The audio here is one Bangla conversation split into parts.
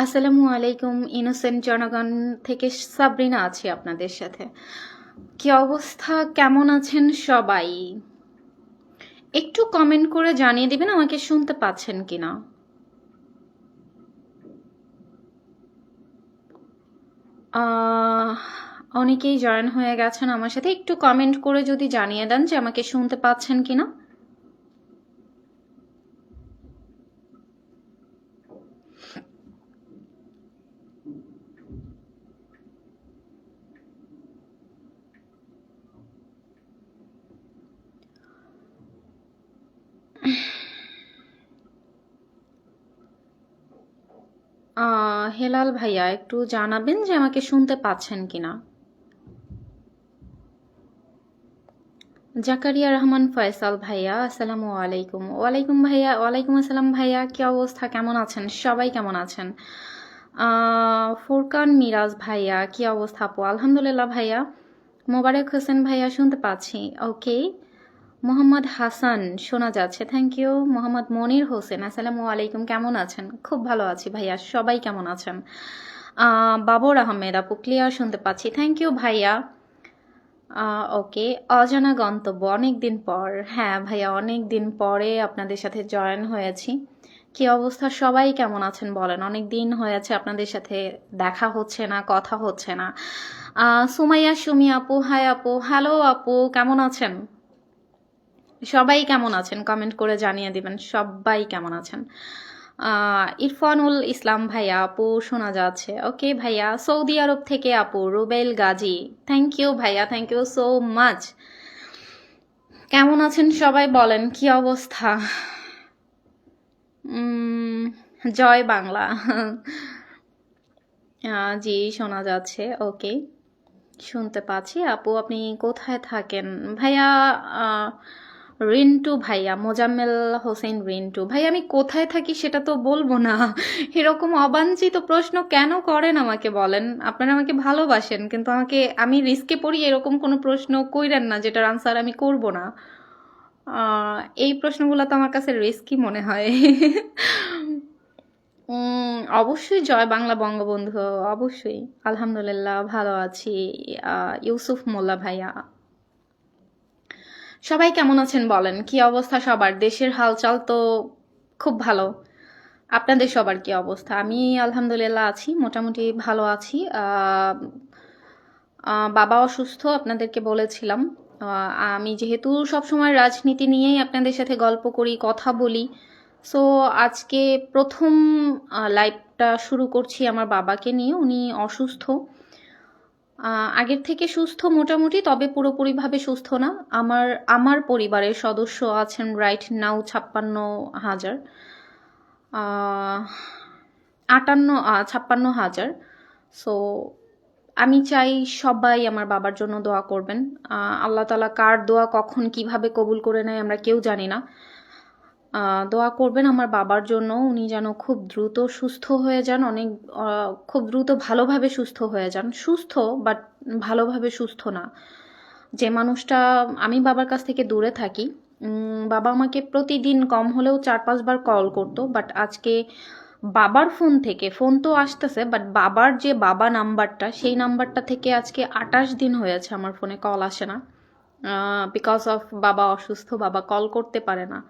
আসসালামু আলাইকুম ইনোসেন্ট জনগণ থেকে সাবরিনা আছি আপনাদের সাথে। কি অবস্থা, কেমন আছেন সবাই? একটু কমেন্ট করে জানিয়ে দিবেন আমাকে শুনতে পাচ্ছেন কিনা। অনেকেই জয়েন হয়ে গেছেন আমার সাথে, একটু কমেন্ট করে যদি জানিয়ে দেন যে আমাকে শুনতে পাচ্ছেন কিনা। হেলাল ভাইয়া একটু জানাবেন যে আমাকে শুনতে পাচ্ছেন কিনা। জাকারিয়া রহমান ফয়সাল ভাইয়া আসসালামু আলাইকুম। ওয়ালাইকুম ভাইয়া, ওয়ালাইকুম আসসালাম ভাইয়া, কি অবস্থা, কেমন আছেন সবাই, কেমন আছেন? ফুরকান মিরাজ ভাইয়া কি অবস্থা আপু? আলহামদুলিল্লাহ ভাইয়া। মোবারক হোসেন ভাইয়া শুনতে পাচ্ছি, ওকে। মোহাম্মদ হাসান শোনা যাচ্ছে, থ্যাংক ইউ। মোহাম্মদ মনির হোসেন আসসালামু আলাইকুম, কেমন আছেন? খুব ভালো আছি ভাইয়া, সবাই কেমন আছেন? বাবর আহমেদ আপু ক্লিয়ার শুনতে পাচ্ছি, থ্যাংক ইউ ভাইয়া। ওকে, অজানা গন্তব্য অনেক দিন পর। হ্যাঁ ভাইয়া, অনেক দিন পরে আপনাদের সাথে জয়েন হয়েছি। কি অবস্থা, সবাই কেমন আছেন বলেন? অনেক দিন হয়েছে আপনাদের সাথে দেখা হচ্ছে না, কথা হচ্ছে না। সুমাইয়া সুমি আপু হাই আপু, হ্যালো আপু, কেমন আছেন? সবাই কেমন আছেন কমেন্ট করে জানিয়ে দিবেন, সবাই কেমন আছেন। ইরফানুল ইসলাম ভাইয়া আপু শোনা যাচ্ছে, ওকে ভাইয়া। সৌদি আরব থেকে আপু রুবেল গাজী, থ্যাংক ইউ ভাইয়া, থ্যাংক ইউ সো মাচ। কেমন আছেন সবাই বলেন, কি অবস্থা? জয় বাংলা। জি শোনা যাচ্ছে, ওকে, শুনতে পাচ্ছি। আপু আপনি কোথায় থাকেন ভাইয়া? রিন্টু ভাইয়া, মোজাম্মেল হোসেন রিন্টু ভাই, আমি কোথায় থাকি সেটা তো বলবো না। এরকম অবাঞ্ছিত প্রশ্ন কেন করেন আমাকে বলেন? আপনারা আমাকে ভালোবাসেন কিন্তু আমি রিস্কে পড়ি এরকম কোনো প্রশ্ন কইরেন না যেটার আনসার আমি করব না। এই প্রশ্নগুলো তো আমার কাছে রিস্কি মনে হয়। অবশ্যই জয় বাংলা বঙ্গবন্ধু, অবশ্যই। আলহামদুলিল্লাহ ভালো আছি। ইউসুফ মোল্লা ভাইয়া, সবাই কেমন আছেন বলেন? কি অবস্থা সবার? দেশের হালচাল তো খুব ভালো। আপনাদের সবার কি অবস্থা? আমি আলহামদুলিল্লাহ আছি, মোটামুটি ভালো আছি। বাবা অসুস্থ, আপনাদেরকে বলেছিলাম। আমি যেহেতু সবসময় রাজনীতি নিয়েই আপনাদের সাথে গল্প করি, কথা বলি, সো আজকে প্রথম লাইভটা শুরু করছি আমার বাবাকে নিয়ে। উনি অসুস্থ, আগের থেকে সুস্থ মোটামুটি, তবে পুরোপুরিভাবে সুস্থ না। আমার আমার পরিবারের সদস্য আছেন রাইট নাও 56,000, 56,000। সো আমি চাই সবাই আমার বাবার জন্য দোয়া করবেন। আল্লাহ তাআলা কার দোয়া কখন কিভাবে কবুল করে নেয় আমরা কেউ জানি না। দোয়া করবেন আমার বাবার জন্য, উনি যেন খুব দ্রুত সুস্থ হয়ে যান, অনেক খুব দ্রুত ভালোভাবে সুস্থ হয়ে যান। সুস্থ বাট ভালোভাবে সুস্থ না। যে মানুষটা, আমি বাবার কাছ থেকে দূরে থাকি, বাবা আমাকে প্রতিদিন কম হলেও 4-5 বার কল করতো, বাট আজকে বাবার ফোন থেকে, ফোন তো আসতেছে বাট বাবার যে বাবা নাম্বারটা, সেই নাম্বারটা থেকে আজকে 28 দিন হয়েছে আমার ফোনে কল আসে না। বিকজ অফ বাবা অসুস্থ, বাবা কল করতে পারে না।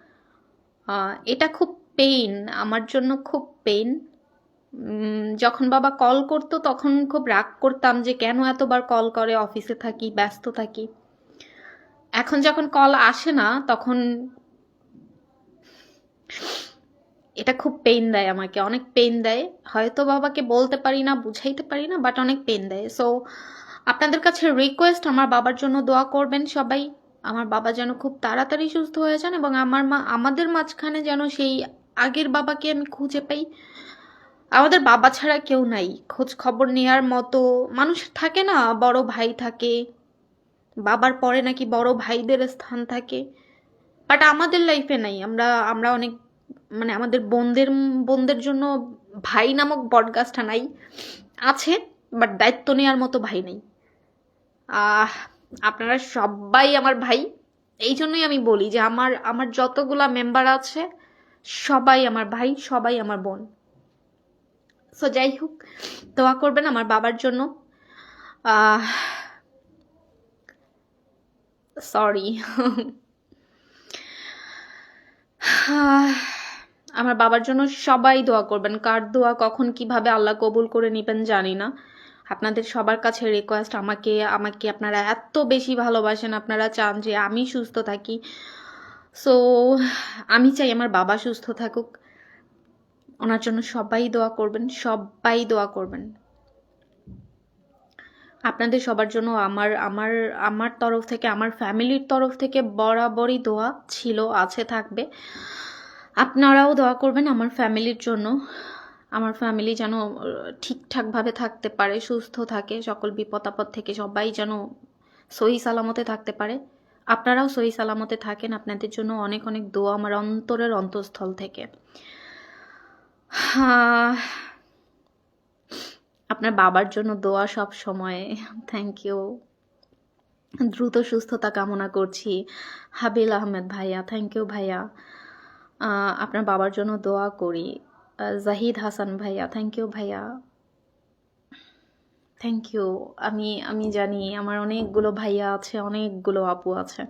এটা খুব পেইন আমার জন্য, খুব পেইন। যখন বাবা কল করতো তখন খুব রাগ করতাম যে কেন এতবার কল করে, অফিসে থাকি, ব্যস্ত থাকি। এখন যখন কল আসে না তখন এটা খুব পেইন দেয় আমাকে, অনেক পেইন দেয়। হয়তো বাবাকে বলতে পারি না, বুঝাইতে পারি না, বাট অনেক পেইন দেয়। সো আপনাদের কাছে রিকোয়েস্ট, আমার বাবার জন্য দোয়া করবেন সবাই। আমার বাবা যেন খুব তাড়াতাড়ি সুস্থ হয়ে যান এবং আমাদের মাঝখানে যেন সেই আগের বাবাকে আমি খুঁজে পাই। আমাদের বাবা ছাড়া কেউ নাই, খোঁজ খবর নেয়ার মতো মানুষ থাকে না, বড় ভাই থাকে, বাবার পরে নাকি বড় ভাইদের স্থান থাকে, বাট আমাদের লাইফে নাই। আমরা আমরা অনেক, মানে আমাদের বোনদের বোনদের জন্য ভাই নামক বটগাছটা নাই, আছে বাট দায়িত্ব নেওয়ার মতো ভাই নেই। আহ আপনারা সবাই আমার ভাই, এই জন্যই আমি বলি যে আমার আমার যতগুলা মেম্বার আছে সবাই আমার ভাই, সবাই আমার বোন। সো যাই হোক, দোয়া করবেন আমার বাবার জন্য। সরি আমার বাবার জন্য সবাই দোয়া করবেন। কার দোয়া কখন কিভাবে আল্লাহ কবুল করে নেবেন জানি না। আপনাদের সবার কাছে রিকোয়েস্ট, আমাকে আমাকে আপনারা এত বেশি ভালোবাসেন, আপনারা চান যে আমি সুস্থ থাকি। সো আমি চাই আমার বাবা সুস্থ থাকুক, ওনার জন্য সবাই দোয়া করবেন, সবাই দোয়া করবেন। আপনাদের সবার জন্য আমার আমার আমার তরফ থেকে, আমার ফ্যামিলির তরফ থেকে বরাবরই দোয়া ছিল, আছে, থাকবে। আপনারাও দোয়া করবেন আমার ফ্যামিলির জন্য, আমার ফ্যামিলি যেন ঠিকঠাকভাবে থাকতে পারে, সুস্থ থাকে, সকল বিপদ আপদ থেকে সবাই যেন সহি সালামতে থাকতে পারে। আপনারাও সহি সালামতে থাকেন, আপনাদের জন্য অনেক অনেক দোয়া আমার অন্তরের অন্তঃস্থল থেকে। আপনার বাবার জন্য দোয়া সব সময়। Thank you. দ্রুত সুস্থতা কামনা করছি। হাবিল আহমেদ ভাইয়া, থ্যাংক ইউ ভাইয়া। আপনার বাবার জন্য দোয়া করি। জাহিদ হাসান ভাইয়া, থ্যাংক ইউ ভাইয়া, থ্যাংক ইউ। আমি জানি আমার অনেকগুলো ভাইয়া আছে, অনেকগুলো আপু আছে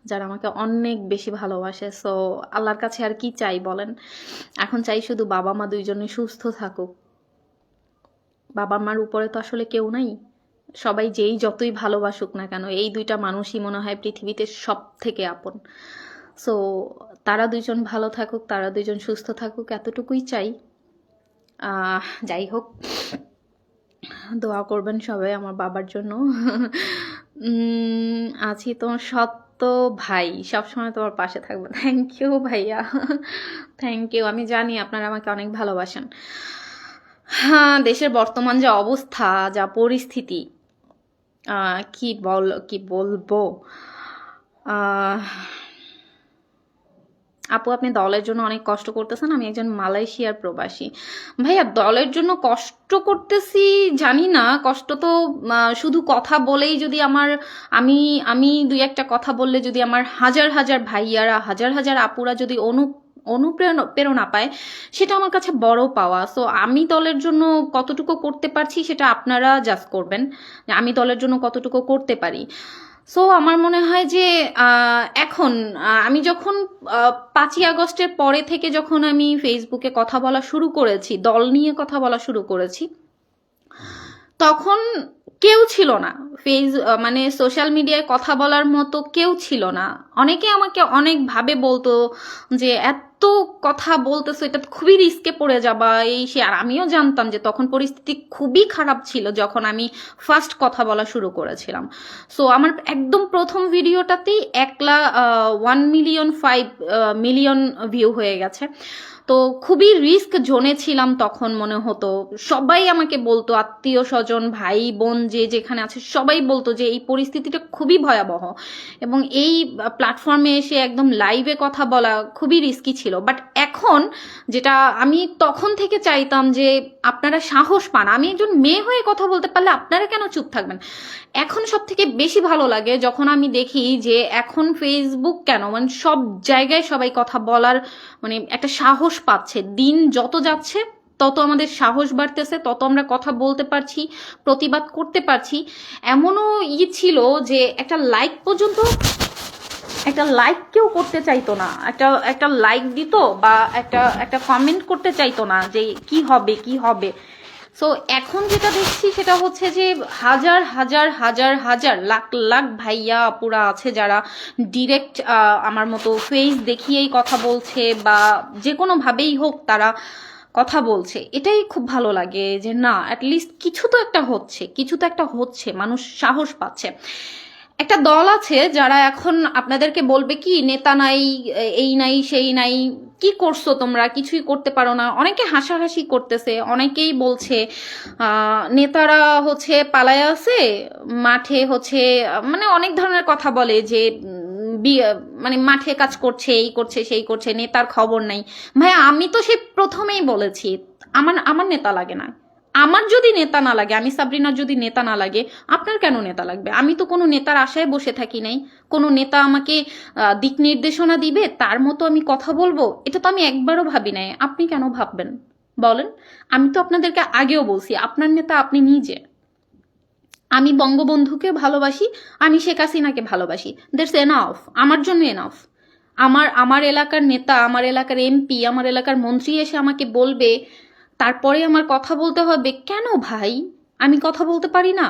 যারা আমাকে অনেক বেশি ভালোবাসে। সো আল্লাহর কাছে আর কি চাই বলেন, এখন চাই শুধু বাবা মা দুইজনে সুস্থ থাকুক। বাবা মার উপরে তো আসলে কেউ নাই, সবাই যেই যতই ভালোবাসুক না কেন, এই দুইটা মানুষই মনে হয় পৃথিবীতে সব থেকে আপন। সো তারা দুইজন ভালো থাকুক, তারা দুইজন সুস্থ থাকুক, এতটুকুই চাই। যাই হোক, দোয়া করবেন সবাই আমার বাবার জন্য। আছি তোমার সত্য ভাই, সবসময় তোমার পাশে থাকবো। থ্যাংক ইউ ভাইয়া, থ্যাংক ইউ। আমি জানি আপনারা আমাকে অনেক ভালোবাসেন। হ্যাঁ, দেশের বর্তমান যা অবস্থা, যা পরিস্থিতি, কি বলবো। আপু আপনি দলের জন্য অনেক কষ্ট করতেছেন, আমি একজন মালয়েশিয়ার প্রবাসী। ভাইয়া দলের জন্য কষ্ট করতেছি জানি না, কষ্ট তো শুধু কথা বলেই যদি আমি আমি দুই একটা কথা বললে যদি আমার হাজার হাজার ভাইয়ারা, হাজার হাজার আপুরা যদি অনুপ্রেরণা পায়, সেটা আমার কাছে বড় পাওয়া। সো আমি দলের জন্য কতটুকু করতে পারছি সেটা আপনারা জাজ করবেন, যে আমি দলের জন্য কতটুকু করতে পারি। সো আমার মনে হয় যে এখন আমি যখন 5ই আগস্টের পরে থেকে যখন আমি ফেসবুকে কথা বলা শুরু করেছি, দল নিয়ে কথা বলা শুরু করেছি, তখন কেউ ছিল না মানে সোশ্যাল মিডিয়ায় কথা বলার মতো কেউ ছিল না। অনেকে আমাকে অনেকভাবে বলতো যে এত কথা বলতেছো, এটা খুবই রিস্কে পড়ে যাবা, এই সে। আর আমিও জানতাম যে তখন পরিস্থিতি খুবই খারাপ ছিল যখন আমি ফার্স্ট কথা বলা শুরু করেছিলাম। সো আমার একদম প্রথম ভিডিওটাতেই 1,5 মিলিয়ন ভিউ হয়ে গেছে। তো খুবই রিস্ক জোনে ছিলাম তখন, মনে হতো সবাই আমাকে বলতো, আত্মীয় স্বজন ভাই বোন যে যেখানে আছে সবাই বলতো যে এই পরিস্থিতিটা খুবই ভয়াবহ, এবং এই প্ল্যাটফর্মে এসে একদম লাইভে কথা বলা খুবই রিস্কি ছিল। বাট এখন যেটা আমি তখন থেকে চাইতাম যে আপনারা সাহস পান, আমি একজন মেয়ে হয়ে কথা বলতে পারলে আপনারা কেন চুপ থাকবেন। এখন সব থেকে বেশি ভালো লাগে যখন আমি দেখি যে এখন ফেসবুক কেন, মানে সব জায়গায় সবাই কথা বলার মানে একটা সাহস পাচ্ছে। দিন যত যাচ্ছে তত আমাদের সাহস বাড়তেছে, তত আমরা কথা বলতে পারছি, প্রতিবাদ করতে পারছি। এমনও ছিল যে একটা লাইক কেউ করতে চাইতো না, একটা লাইক দিত বা একটা কমেন্ট করতে চাইতো না যে কি হবে। সো এখন যেটা দেখছি সেটা হচ্ছে যে হাজার হাজার হাজার হাজার লাখ লাখ ভাইয়া আপুরা আছে যারা ডিরেক্ট আমার মতো ফেস দেখিয়েই কথা বলছে, বা যে কোনোভাবেই হোক তারা কথা বলছে। এটাই খুব ভালো লাগে যে না, অ্যাটলিস্ট কিছু তো একটা হচ্ছে, মানুষ সাহস পাচ্ছে। একটা দল আছে যারা এখন আপনাদেরকে বলবে কি নেতা নাই, এই নাই সেই নাই, কি করছো তোমরা, কিছুই করতে পারো না। অনেকে হাসাহাসি করতেছে, অনেকেই বলছে নেতারা হচ্ছে পালায় আছে মাঠে, হচ্ছে মানে অনেক ধরনের কথা বলে যে মানে মাঠে কাজ করছে, এই করছে সেই করছে, নেতার খবর নাই। ভাই আমি তো সে প্রথমেই বলেছি আমার নেতা লাগে না। আমার যদি নেতা না লাগে, আমি সাবরিনার যদি নেতা না লাগে, আপনার কেন নেতা লাগবে? আমি তো কোনো নেতার আশায় বসে থাকি নাই, কোনো নেতা আমাকে দিক নির্দেশনা দিবে তার মতো আমি কথা বলবো, এটা তো আমি একবারও ভাবি নাই। আপনি কেন ভাববেন? বলেন? আমি তো আপনাদেরকে আগেও বলছি, আপনার নেতা আপনি নিজে। আমি বঙ্গবন্ধুকে ভালোবাসি, আমি শেখ হাসিনাকে ভালোবাসি, দ্যাটস এনাফ, আমার জন্য এনাফ। আমার এলাকার নেতা, আমার এলাকার এমপি, আমার এলাকার মন্ত্রী এসে আমাকে বলবে, তারপরে আমার কথা বলতে হবে? কেন ভাই? আমি কথা বলতে পারি না?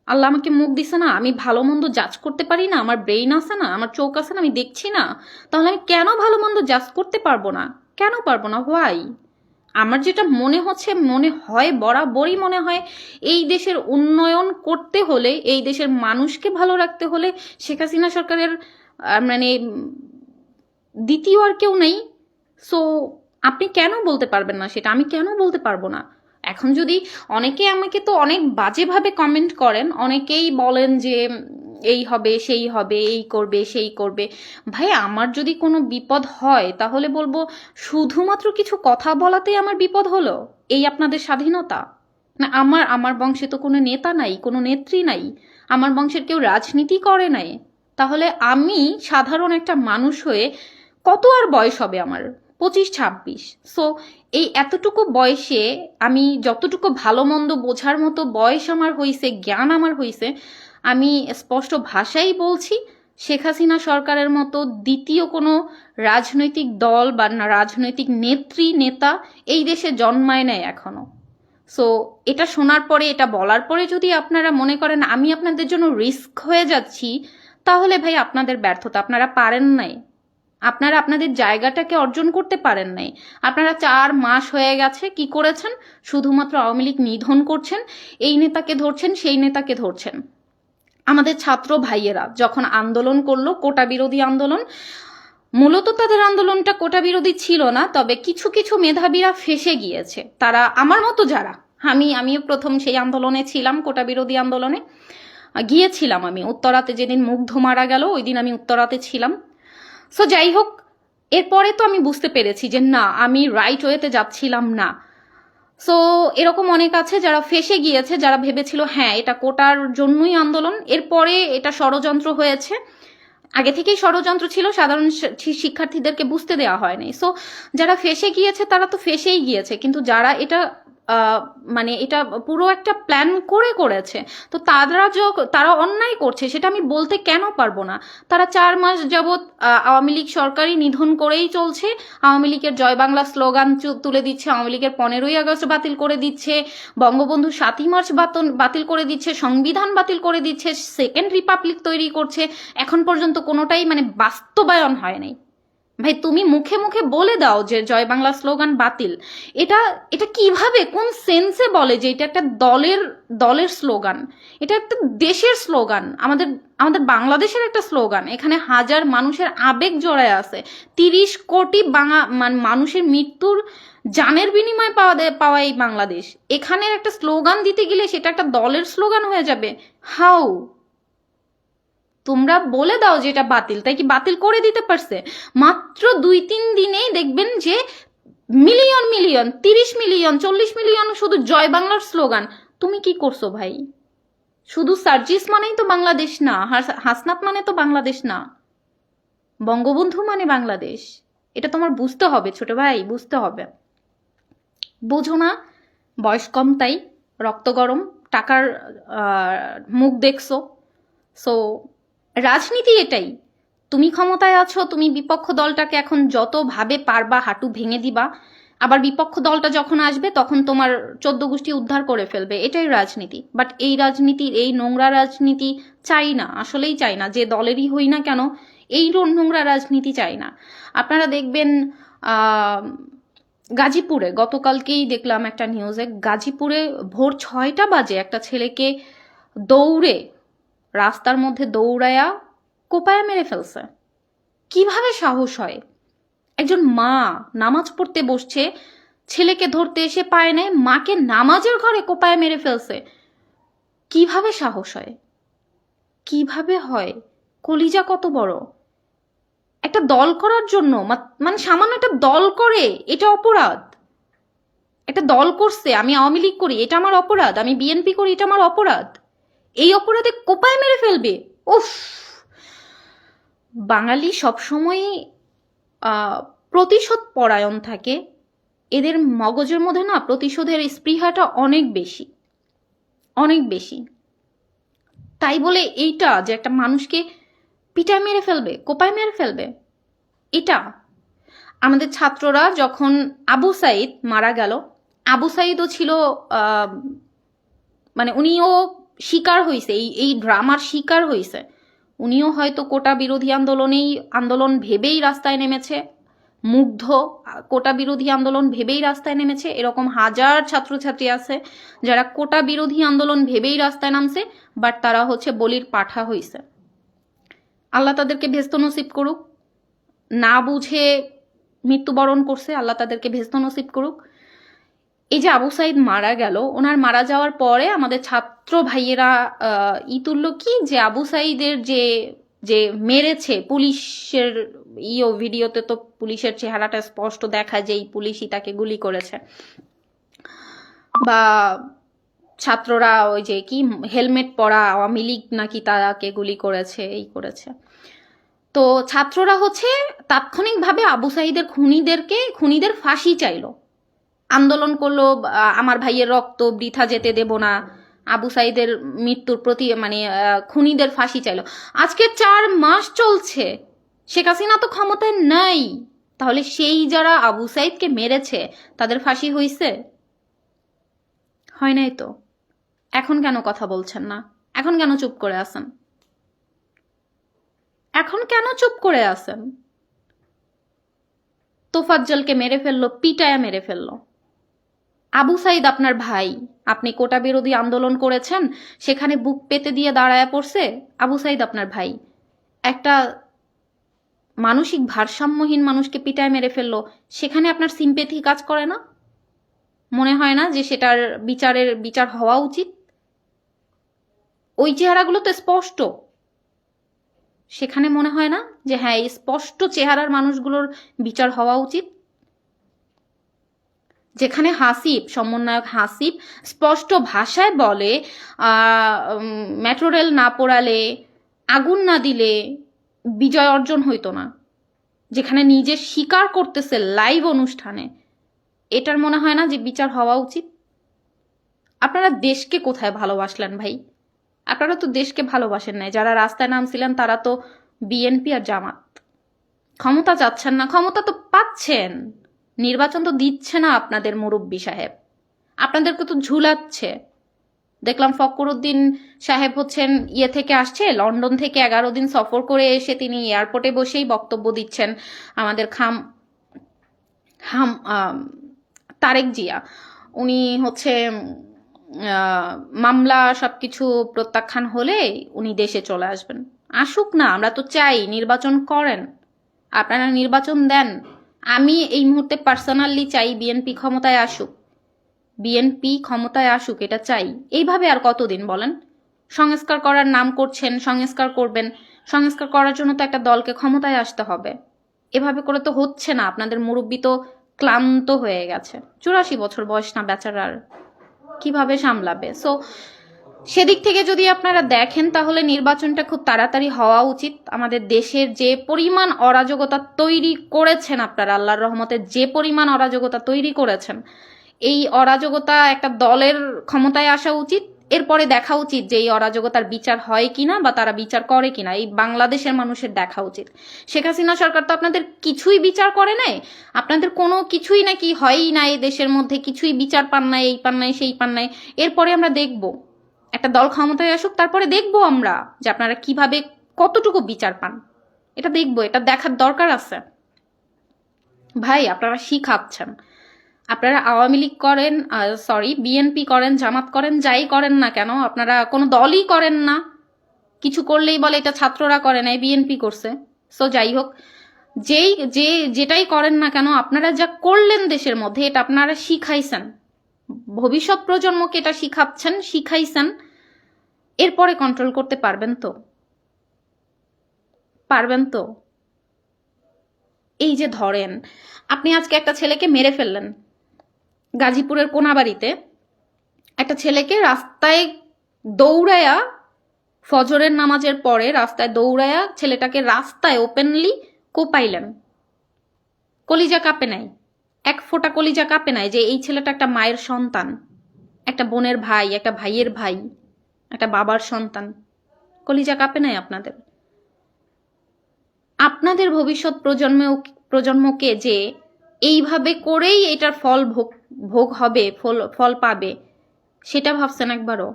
আল্লাহ আমাকে মুখ দিছে না? আমি ভালো মন্দ জাজ করতে পারি না? আমার ব্রেইন আছে না? আমার চোখ আছে না? আমি দেখছি না? তাহলে আমি কেন ভালো মন্দ জাজ করতে পারবো না? কেন পারবো না? হোয়াই? আমার যেটা মনে হচ্ছে, মনে হয়, বরাবরই মনে হয়, এই দেশের উন্নয়ন করতে হলে, এই দেশের মানুষকে ভালো রাখতে হলে শেখ হাসিনা সরকারের মানে দ্বিতীয় আর কেউ নেই। সো আপনি কেন বলতে পারবেন না সেটা? আমি কেন বলতে পারবো না? এখন যদি অনেকে আমাকে তো অনেক বাজেভাবে কমেন্ট করেন, অনেকেই বলেন যে এই হবে সেই হবে, এই করবে সেই করবে। ভাই, আমার যদি কোনো বিপদ হয় তাহলে বলবো শুধুমাত্র কিছু কথা বলাতেই আমার বিপদ হলো? এই আপনাদের স্বাধীনতা? না, আমার বংশে তো কোনো নেতা নাই, কোনো নেত্রী নাই, আমার বংশের কেউ রাজনীতি করে নাই। তাহলে আমি সাধারণ একটা মানুষ হয়ে কত আর বয়স হবে আমার? 25-26। সো এই এতটুকু বয়সে আমি যতটুকু ভালো মন্দ বোঝার মতো বয়স আমার হইছে, জ্ঞান আমার হইছে, আমি স্পষ্ট ভাষাই বলছি, শেখ হাসিনা সরকারের মতো দ্বিতীয় কোনো রাজনৈতিক দল বা রাজনৈতিক নেত্রী নেতা এই দেশে জন্মায় নাই এখনো। সো এটা শোনার পরে, এটা বলার পরে যদি আপনারা মনে করেন আমি আপনাদের জন্য রিস্ক হয়ে যাচ্ছি, তাহলে ভাই আপনাদের ব্যর্থতা, আপনারা পারেন নাই, আপনারা আপনাদের জায়গাটাকে অর্জন করতে পারেন নাই। আপনারা 4 মাস হয়ে গেছে কি করেছেন? শুধুমাত্র আওয়ামী লীগ নিধন করছেন, এই নেতাকে ধরছেন, সেই নেতাকে ধরছেন। আমাদের ছাত্র ভাইয়েরা যখন আন্দোলন করলো, কোটা বিরোধী আন্দোলন, মূলত তাদের আন্দোলনটা কোটা বিরোধী ছিল না, তবে কিছু কিছু মেধাবীরা ফেঁসে গিয়েছে, তারা আমার মতো যারা, আমিও প্রথম সেই আন্দোলনে ছিলাম, কোটা বিরোধী আন্দোলনে গিয়েছিলাম। আমি উত্তরাতে যেদিন মুগ্ধ মারা গেল ওই দিন আমি উত্তরাতে ছিলাম। সো যাই হোক, এরপরে তো আমি বুঝতে পেরেছি যে না, আমি রাইট ওয়েতে যাচ্ছিলাম না। সো এরকম অনেক আছে যারা ফেঁসে গিয়েছে, যারা ভেবেছিল হ্যাঁ এটা কোটার জন্যই আন্দোলন, এরপরে এটা ষড়যন্ত্র হয়েছে। আগে থেকেই ষড়যন্ত্র ছিল, সাধারণ শিক্ষার্থীদেরকে বুঝতে দেওয়া হয়নি। সো যারা ফেঁসে গিয়েছে তারা তো ফেঁসেই গিয়েছে, কিন্তু যারা এটা মানে এটা পুরো একটা প্ল্যান করে করেছে, তো তারা অন্যায় করছে সেটা আমি বলতে কেন পারবো না? তারা 4 মাস যাবৎ আওয়ামী লীগ সরকারই নিধন করেই চলছে, আওয়ামী লীগের জয় বাংলা স্লোগান তুলে দিচ্ছে, আওয়ামী লীগের 15ই আগস্ট বাতিল করে দিচ্ছে, বঙ্গবন্ধু 7ই মার্চ বাতিল করে দিচ্ছে, সংবিধান বাতিল করে দিচ্ছে, সেকেন্ড রিপাবলিক তৈরি করছে। এখন পর্যন্ত কোনোটাই মানে বাস্তবায়ন হয় নাই। ভাই, তুমি মুখে মুখে বলে দাও যে জয় বাংলা স্লোগান বাতিল, এটা এটা কিভাবে, কোন সেন্সে বলে যে এটা একটা দলের স্লোগান? এটা একটা দেশের স্লোগান, আমাদের আমাদের বাংলাদেশের একটা স্লোগান। এখানে হাজার মানুষের আবেগ জড়ায় আছে, 30 কোটি মানুষের মৃত্যুর জানের বিনিময়ে পাওয়া এই বাংলাদেশ। এখানে একটা স্লোগান দিতে গেলে সেটা একটা দলের স্লোগান হয়ে যাবে? হাউ? তোমরা বলে দাও যে এটা বাতিল, তাই কি বাতিল করে দিতে পারছে? মাত্র 2-3 দিনেই দেখবেন যে মিলিয়ন মিলিয়ন, 30 মিলিয়ন, 40 মিলিয়ন শুধু জয় বাংলার স্লোগান। তুমি কি করছো ভাই? শুধু সার্জিস মানেই তো বাংলাদেশ না, হাসনাত মানে তো বাংলাদেশ না, বঙ্গবন্ধু মানে বাংলাদেশ। এটা তোমার বুঝতে হবে ছোট ভাই, বুঝতে হবে। বোঝো না, বয়স কম তাই, রক্ত গরম, টাকার মুখ দেখছো। সো রাজনীতি এটাই, তুমি ক্ষমতায় আছো, তুমি বিপক্ষ দলটাকে এখন যতভাবে পারবা হাঁটু ভেঙে দিবা, আবার বিপক্ষ দলটা যখন আসবে তখন তোমার 14 গোষ্ঠী উদ্ধার করে ফেলবে, এটাই রাজনীতি। বাট এই রাজনীতির, এই নোংরা রাজনীতি চাই না, আসলেই চাই না, যে দলেরই হই না কেন এই নোংরা রাজনীতি চাই না। আপনারা দেখবেন গাজীপুরে গতকালকেই দেখলাম একটা নিউজে, গাজীপুরে ভোর 6টা বাজে একটা ছেলেকে দৌড়ে, রাস্তার মধ্যে দৌড়ায়া কোপায়া মেরে ফেলছে। কিভাবে সাহস হয়? একজন মা নামাজ পড়তে বসছে, ছেলেকে ধরতে এসে পায় নাই, মাকে নামাজের ঘরে কোপায়া মেরে ফেলছে। কিভাবে সাহস হয়? কিভাবে হয়? কলিজা কত বড়! একটা দল করার জন্য, মানে সামান্য একটা দল করে এটা অপরাধ। একটা দল করছে, আমি আওয়ামী লীগ করি এটা আমার অপরাধ, আমি বিএনপি করি এটা আমার অপরাধ, এই অপরাধে কোপায় মেরে ফেলবে? উফ! বাঙালি সবসময় প্রতিশোধ পরায়ণ থাকে, এদের মগজের মধ্যে না প্রতিশোধের স্পৃহাটা অনেক বেশি, অনেক বেশি। তাই বলে এইটা যে একটা মানুষকে পিটায় মেরে ফেলবে, কোপায় মেরে ফেলবে, এটা আমাদের ছাত্ররা যখন আবু সাইদ মারা গেল, আবু সাইদও ছিল মানে উনিও শিকার হয়েছে, এই ড্রামার শিকার হয়েছে। উনিও হয়তো কোটা বিরোধী আন্দোলন ভেবেই রাস্তায় নেমেছে, মুগ্ধ কোটা বিরোধী আন্দোলন ভেবেই রাস্তায় নেমেছে। এরকম হাজার ছাত্রছাত্রী আছে যারা কোটা বিরোধী আন্দোলন ভেবেই রাস্তায় নামছে, বাট তারা হচ্ছে বলির পাঠা হইছে। আল্লাহ তাদেরকে ভেস্ত নসিব করুক, না বুঝে মৃত্যুবরণ করছে, আল্লাহ তাদেরকে ভেস্ত নসিব করুক। এই যে আবু সাইদ মারা গেল, ওনার মারা যাওয়ার পরে আমাদের ছাত্র ভাইয়েরা তুললো কি যে আবু সাইদের যে যে মেরেছে পুলিশের ভিডিওতে তো পুলিশের চেহারাটা স্পষ্ট দেখা যে এই পুলিশই তাকে গুলি করেছে, বা ছাত্ররা ওই যে কি হেলমেট পরা আওয়ামী লীগ নাকি তাকে গুলি করেছে, এই করেছে। তো ছাত্ররা হচ্ছে তাৎক্ষণিকভাবে আবু সাইদের খুনিদের ফাঁসি চাইলো, আন্দোলন করলো, আমার ভাইয়ের রক্ত বৃথা যেতে দেব না, আবু সাইদের মৃত্যুর প্রতি মানে খুনিদের ফাঁসি চাইলো। আজকে 4 মাস চলছে, শেখ হাসিনা তো ক্ষমতায় নাই, তাহলে সেই যারা আবু সাইদকে মেরেছে তাদের ফাঁসি হয়েছে? হয় নাই তো। এখন কেন কথা বলছেন না? এখন কেন চুপ করে আছেন? এখন কেন চুপ করে আছেন? তোফাজ্জলকে মেরে ফেললো, পিটায়া মেরে ফেললো। আবু সাইদ আপনার ভাই, আপনি কোটা বিরোধী আন্দোলন করেছেন, সেখানে বুক পেতে দিয়ে দাঁড়ায় পড়ছে, আবু সাইদ আপনার ভাই। একটা মানসিক ভারসাম্যহীন মানুষকে পিটায় মেরে ফেললো, সেখানে আপনার সিম্পেথি কাজ করে না? মনে হয় না যে সেটার বিচার হওয়া উচিত? ওই চেহারাগুলো তো স্পষ্ট, সেখানে মনে হয় না যে হ্যাঁ এই স্পষ্ট চেহারার মানুষগুলোর বিচার হওয়া উচিত? যেখানে হাসিব, সমন্বয়ক হাসিব স্পষ্ট ভাষায় বলে মেট্রো রেল না পোড়ালে, আগুন না দিলে বিজয় অর্জন হইতো না, যেখানে নিজে স্বীকার করতেছে লাইভ অনুষ্ঠানে, এটার মনে হয় না যে বিচার হওয়া উচিত? আপনারা দেশকে কোথায় ভালোবাসলেন ভাই? আপনারা তো দেশকে ভালোবাসেন নাই। যারা রাস্তায় নামছিলেন তারা তো বিএনপি আর জামাত। ক্ষমতা চাচ্ছেন না, ক্ষমতা তো পাচ্ছেন, নির্বাচন তো দিচ্ছে না আপনাদের মুরব্বী সাহেব, আপনাদেরকে তো ঝুলাচ্ছে। দেখলাম ফকরুদ্দিন সাহেব হচ্ছেন থেকে আসছে, লন্ডন থেকে 11 দিন সফর করে এসে তিনি এয়ারপোর্টে বসেই বক্তব্য দিচ্ছেন। আমাদের তারেক জিয়া উনি হচ্ছে মামলা সবকিছু প্রত্যাখ্যান হলে উনি দেশে চলে আসবেন। আসুক না, আমরা তো চাই নির্বাচন করেন, আপনারা নির্বাচন দেন। আমি এই মুহূর্তে পার্সোনালি চাই বিএনপি ক্ষমতায় আসুক, বিএনপি ক্ষমতায় আসুক, এটা চাই। এইভাবে আর কতদিন বলেন? সংস্কার করার নাম করছেন, সংস্কার করবেন, সংস্কার করার জন্য তো একটা দলকে ক্ষমতায় আসতে হবে। এভাবে করে তো হচ্ছে না। আপনাদের মুরব্বী তো ক্লান্ত হয়ে গেছে, 84 বছর বয়স না বেচারার, কিভাবে সামলাবে? সো সেদিক থেকে যদি আপনারা দেখেন তাহলে নির্বাচনটা খুব তাড়াতাড়ি হওয়া উচিত। আমাদের দেশের যে পরিমাণ অরাজকতা তৈরি করেছেন আপনারা, আল্লাহর রহমতে যে পরিমাণ অরাজকতা তৈরি করেছেন, এই অরাজকতা একটা দলের ক্ষমতায় আসা উচিত, এরপরে দেখা উচিত যে এই অরাজকতার বিচার হয় কিনা বা তারা বিচার করে কিনা, এই বাংলাদেশের মানুষের দেখা উচিত। শেখ হাসিনা সরকার তো আপনাদের কিছুই বিচার করে নাই, আপনাদের কোনো কিছুই নাকি হয়ই নাই, দেশের মধ্যে কিছুই বিচার পান নাই, এই পান নাই সেই পান নাই। এরপরে আমরা দেখব একটা দল ক্ষমতায় আসুক, তারপরে দেখব আমরা যে আপনারা কিভাবে কতটুকু বিচার পান, এটা দেখব, এটা দেখার দরকার আছে। ভাই আপনারা শিখাচ্ছেন, আপনারা আওয়ামী লীগ করেন, বিএনপি করেন, জামাত করেন, যাই করেন না কেন, আপনারা কোনো দলই করেন না, কিছু করলেই বলে এটা ছাত্ররা করে নাই, বিএনপি করছে। সো যাই হোক, যেটাই করেন না কেন, আপনারা যা করলেন দেশের মধ্যে, এটা আপনারা শিখাইছেন, ভবিষ্যৎ প্রজন্মকে এটা শিখাইছেন। এরপরে কন্ট্রোল করতে পারবেন তো? পারবেন তো? এই যে ধরেন আপনি আজকে একটা ছেলেকে মেরে ফেললেন, গাজীপুরের কোনাবাড়িতে একটা ছেলেকে রাস্তায় দৌড়ায়া, ফজরের নামাজের পরে রাস্তায় দৌড়ায়া ছেলেটাকে রাস্তায় ওপেনলি কোপাইলেন, কলিজা কাঁপে নাই, এক ফোঁটা কলিজা কাঁপে নাই যে এই ছেলেটা একটা মায়ের সন্তান, একটা বোনের ভাই, একটা ভাইয়ের ভাই, একটা বাবার সন্তান? কলিজা কাঁপে নাই আপনাদের? আপনাদের ভবিষ্যৎ প্রজন্মকে যে এইভাবে করেই এটার ফল ভোগ হবে, ফল পাবে, সেটা ভাবছেন একবারও?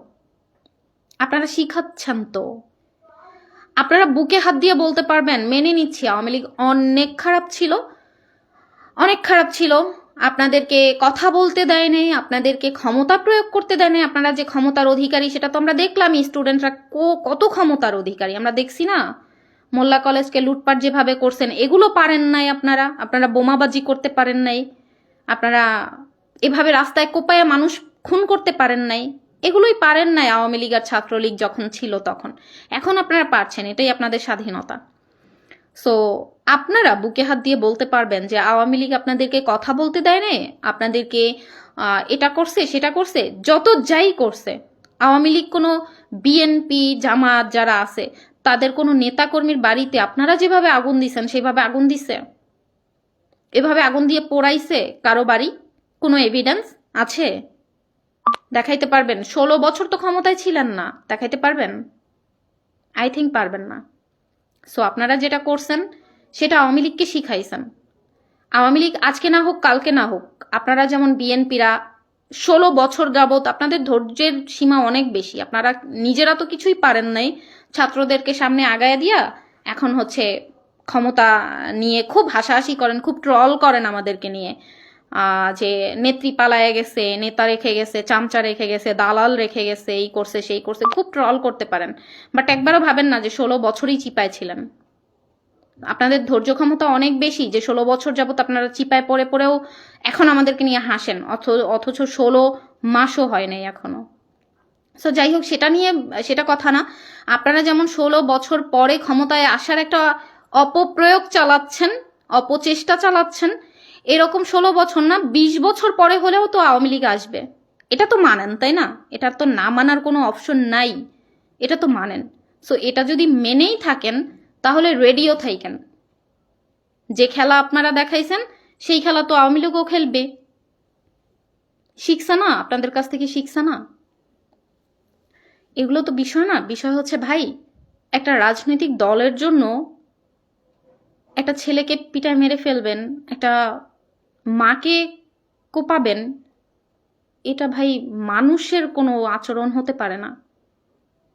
আপনারা শিখাচ্ছেন তো। আপনারা বুকে হাত দিয়ে বলতে পারবেন মেনে নিচ্ছি আওয়ামী লীগ অনেক খারাপ ছিল, অনেক খারাপ ছিল, আপনাদেরকে কথা বলতে দেয় নাই, আপনাদেরকে ক্ষমতা প্রয়োগ করতে দেয় নাই। আপনারা যে ক্ষমতার অধিকারী সেটা তো আমরা দেখলামই, স্টুডেন্টরা কত ক্ষমতার অধিকারী আমরা দেখছি না? মোল্লা কলেজকে লুটপাট যেভাবে করছেন, এগুলো পারেন নাই আপনারা। আপনারা বোমাবাজি করতে পারেন নাই, আপনারা এভাবে রাস্তায় কোপায়া মানুষ খুন করতে পারেন নাই, এগুলোই পারেন নাই আওয়ামী লীগ আর ছাত্রলীগ যখন ছিল তখন। এখন আপনারা পারছেন, এটাই আপনাদের স্বাধীনতা। সো আপনারা বুকে হাত দিয়ে বলতে পারবেন যে আওয়ামী লীগ আপনাদেরকে কথা বলতে দেয় না, আপনাদেরকে এটা করছে সেটা করছে, যত যাই করছে। আওয়ামী লীগ কোনো বিএনপি জামাত যারা আছে তাদের কোনো নেতাকর্মীর বাড়িতে আপনারা যেভাবে আগুন দিছেন সেভাবে আগুন দিছে? এভাবে আগুন দিয়ে পোড়াইছে কারো বাড়ি? কোনো এভিডেন্স আছে? দেখাইতে পারবেন? 16 বছর তো ক্ষমতায় ছিলেন না, দেখাইতে পারবেন? আই থিঙ্ক পারবেন না। সো আপনারা যেটা করছেন সেটা আওয়ামী লীগকে শিখাইছেন। আওয়ামী লীগ আজকে না হোক কালকে না হোক, আপনারা যেমন বিএনপিরা 16 বছর যাবৎ, আপনাদের ধৈর্যের সীমা অনেক বেশি, আপনারা নিজেরা তো কিছুই পারেন নাই, ছাত্রদেরকে সামনে আগায় দিয়া এখন হচ্ছে ক্ষমতা নিয়ে খুব হাসাহাসি করেন, খুব ট্রল করেন আমাদেরকে নিয়ে, যে নেত্রী পালায় গেছে, নেতা রেখে গেছে, চামচা রেখে গেছে, দালাল রেখে গেছে, এই করছে সেই করছে, খুব ট্রল করতে পারেন। বাট একবারও ভাবেন না যে 16 বছরই চিপায় ছিলেন। আপনাদের ধৈর্য ক্ষমতা অনেক বেশি, যে 16 বছর যাবত আপনারা চিপায় পড়ে পড়েও এখন আমাদেরকে নিয়ে হাসেন, অথচ 16 মাসও হয় নাই এখনো। সো যাই হোক, সেটা কথা না। আপনারা যেমন 16 বছর পরে ক্ষমতায় আসার একটা অপপ্রয়োগ চালাচ্ছেন, অপচেষ্টা চালাচ্ছেন, এরকম 16 বছর না 20 বছর পরে হলেও তো আওয়ামী লীগ আসবে। এটা তো মানেন, তাই না? এটা তো না মানার কোনো অপশন নাই, এটা তো মানেন। সো এটা যদি মেনেই থাকেন তাহলে রেডিও থাকেন। যে খেলা আপনারা দেখাইছেন সেই খেলা তো আওয়ামী লীগও খেলবে। শিখছে না? আপনাদের কাছ থেকে শিখছে না? এগুলো তো বিষয় না। বিষয় হচ্ছে ভাই, একটা রাজনৈতিক দলের জন্য একটা ছেলেকে পিটায় মেরে ফেলবেন, একটা মাকে কোপাবেন, এটা ভাই মানুষের কোনো আচরণ হতে পারে না।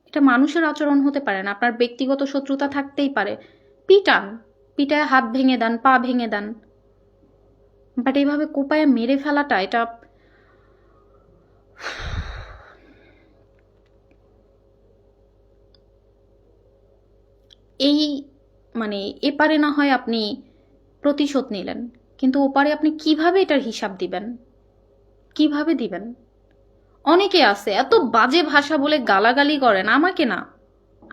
এটা মানুষের আচরণ হতে পারে না। আপনার ব্যক্তিগত শত্রুতা থাকতেই পারে, পিটান, পিটায় হাত ভেঙে দেন, পা ভেঙে দেন, বাট এইভাবে কোপায় মেরে ফেলাটা, এটা এই মানে এপারে না হয় আপনি প্রতিশোধ নিলেন, কিন্তু ওপারে আপনি কিভাবে এটার হিসাব দিবেন? কিভাবে দিবেন? অনেকে আছে এত বাজে ভাষা বলে গালাগালি করেন, আমাকে না,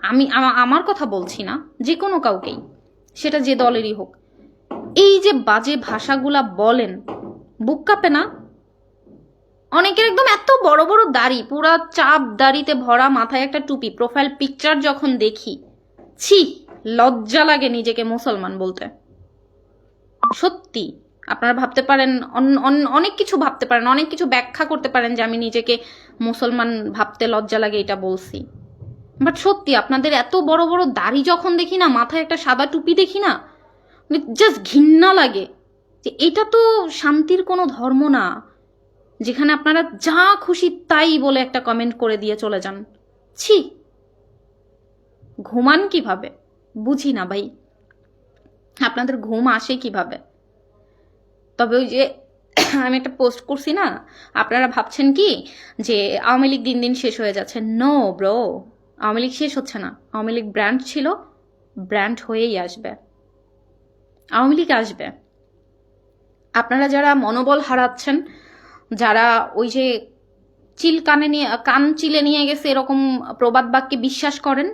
আমি আমার কথা বলছি না, যে কোনো কাউকেই, সেটা যে দলেরই হোক, এই যে বাজে ভাষাগুলা বলেন, বুক কাঁপে না? অনেকের একদম এত বড় বড় দাড়ি, পুরা চাপ দাড়িতে ভরা, মাথায় একটা টুপি, প্রোফাইল পিকচার যখন দেখি, ছি, লজ্জা লাগে নিজেকে মুসলমান বলতে। সত্যি আপনারা ভাবতে পারেন, অনেক কিছু ভাবতে পারেন, অনেক কিছু ব্যাখ্যা করতে পারেন যে আমি নিজেকে মুসলমান ভাবতে লজ্জা লাগে এটা বলছি, বাট সত্যি আপনাদের এত বড় বড় দাড়ি যখন দেখি না, মাথায় একটা সাদা টুপি দেখি না, জাস্ট ঘৃণা লাগে যে এটা তো শান্তির কোনো ধর্ম না, যেখানে আপনারা যা খুশি তাই বলে একটা কমেন্ট করে দিয়ে চলে যান। ছি, ঘুমান কিভাবে? বুঝি না ভাই, আপনাদের ঘুম আসে কিভাবে? তবে ওই যে আমি একটা পোস্ট করছি না, আপনারা ভাবছেন কি যে আওয়ামী লীগ দিন দিন শেষ হয়ে যাচ্ছে? নো ব্রো, আওয়ামী লীগ শেষ হচ্ছে না। আওয়ামী লীগ ব্র্যান্ড ছিল, ব্র্যান্ড হয়েই আসবে, আওয়ামী লীগ আসবে। আপনারা যারা মনোবল হারাচ্ছেন, যারা ওই যে কান চিলে নিয়ে গেছে এরকম প্রবাদ বাক্যে বিশ্বাস করেন,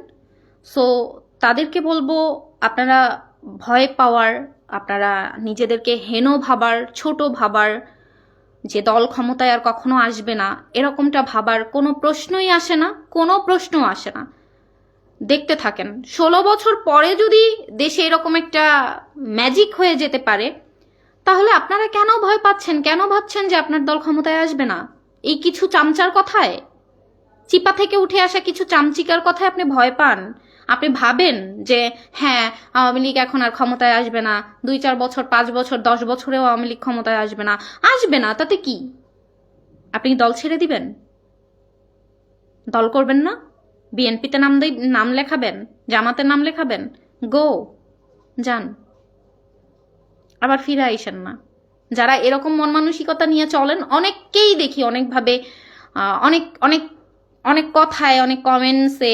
সো তাদেরকে বলবো আপনারা ভয় পাওয়ার, আপনারা নিজেদেরকে হেন ভাবার, ছোট ভাবার, যে দল ক্ষমতায় আর কখনো আসবে না এরকমটা ভাবার কোনো প্রশ্নই আসে না, কোনো প্রশ্ন আসে না। দেখতে থাকেন, 16 বছর পরে যদি দেশে এরকম একটা ম্যাজিক হয়ে যেতে পারে, তাহলে আপনারা কেন ভয় পাচ্ছেন, কেন ভাবছেন যে আপনার দল ক্ষমতায় আসবে না? এই কিছু চামচার কথায়, চিপা থেকে উঠে আসা কিছু চামচিকার কথায় আপনি ভয় পান? আপনি ভাবেন যে হ্যাঁ, আওয়ামী লীগ এখন আর ক্ষমতায় আসবে না, 2-4 বছর, 5 বছর, 10 বছরেও আওয়ামী লীগ ক্ষমতায় আসবে না? আসবে না, তাতে কি? আপনি দল ছেড়ে দিবেন? দল করবেন না? বিএনপিতে নাম লেখাবেন, জামাতের নাম লেখাবেন? গো, যান, আবার ফিরে আইসেন না। যারা এরকম মন মানসিকতা নিয়ে চলেন, অনেককেই দেখি অনেকভাবে, অনেক অনেক অনেক কথায়, অনেক কমেন্টসে,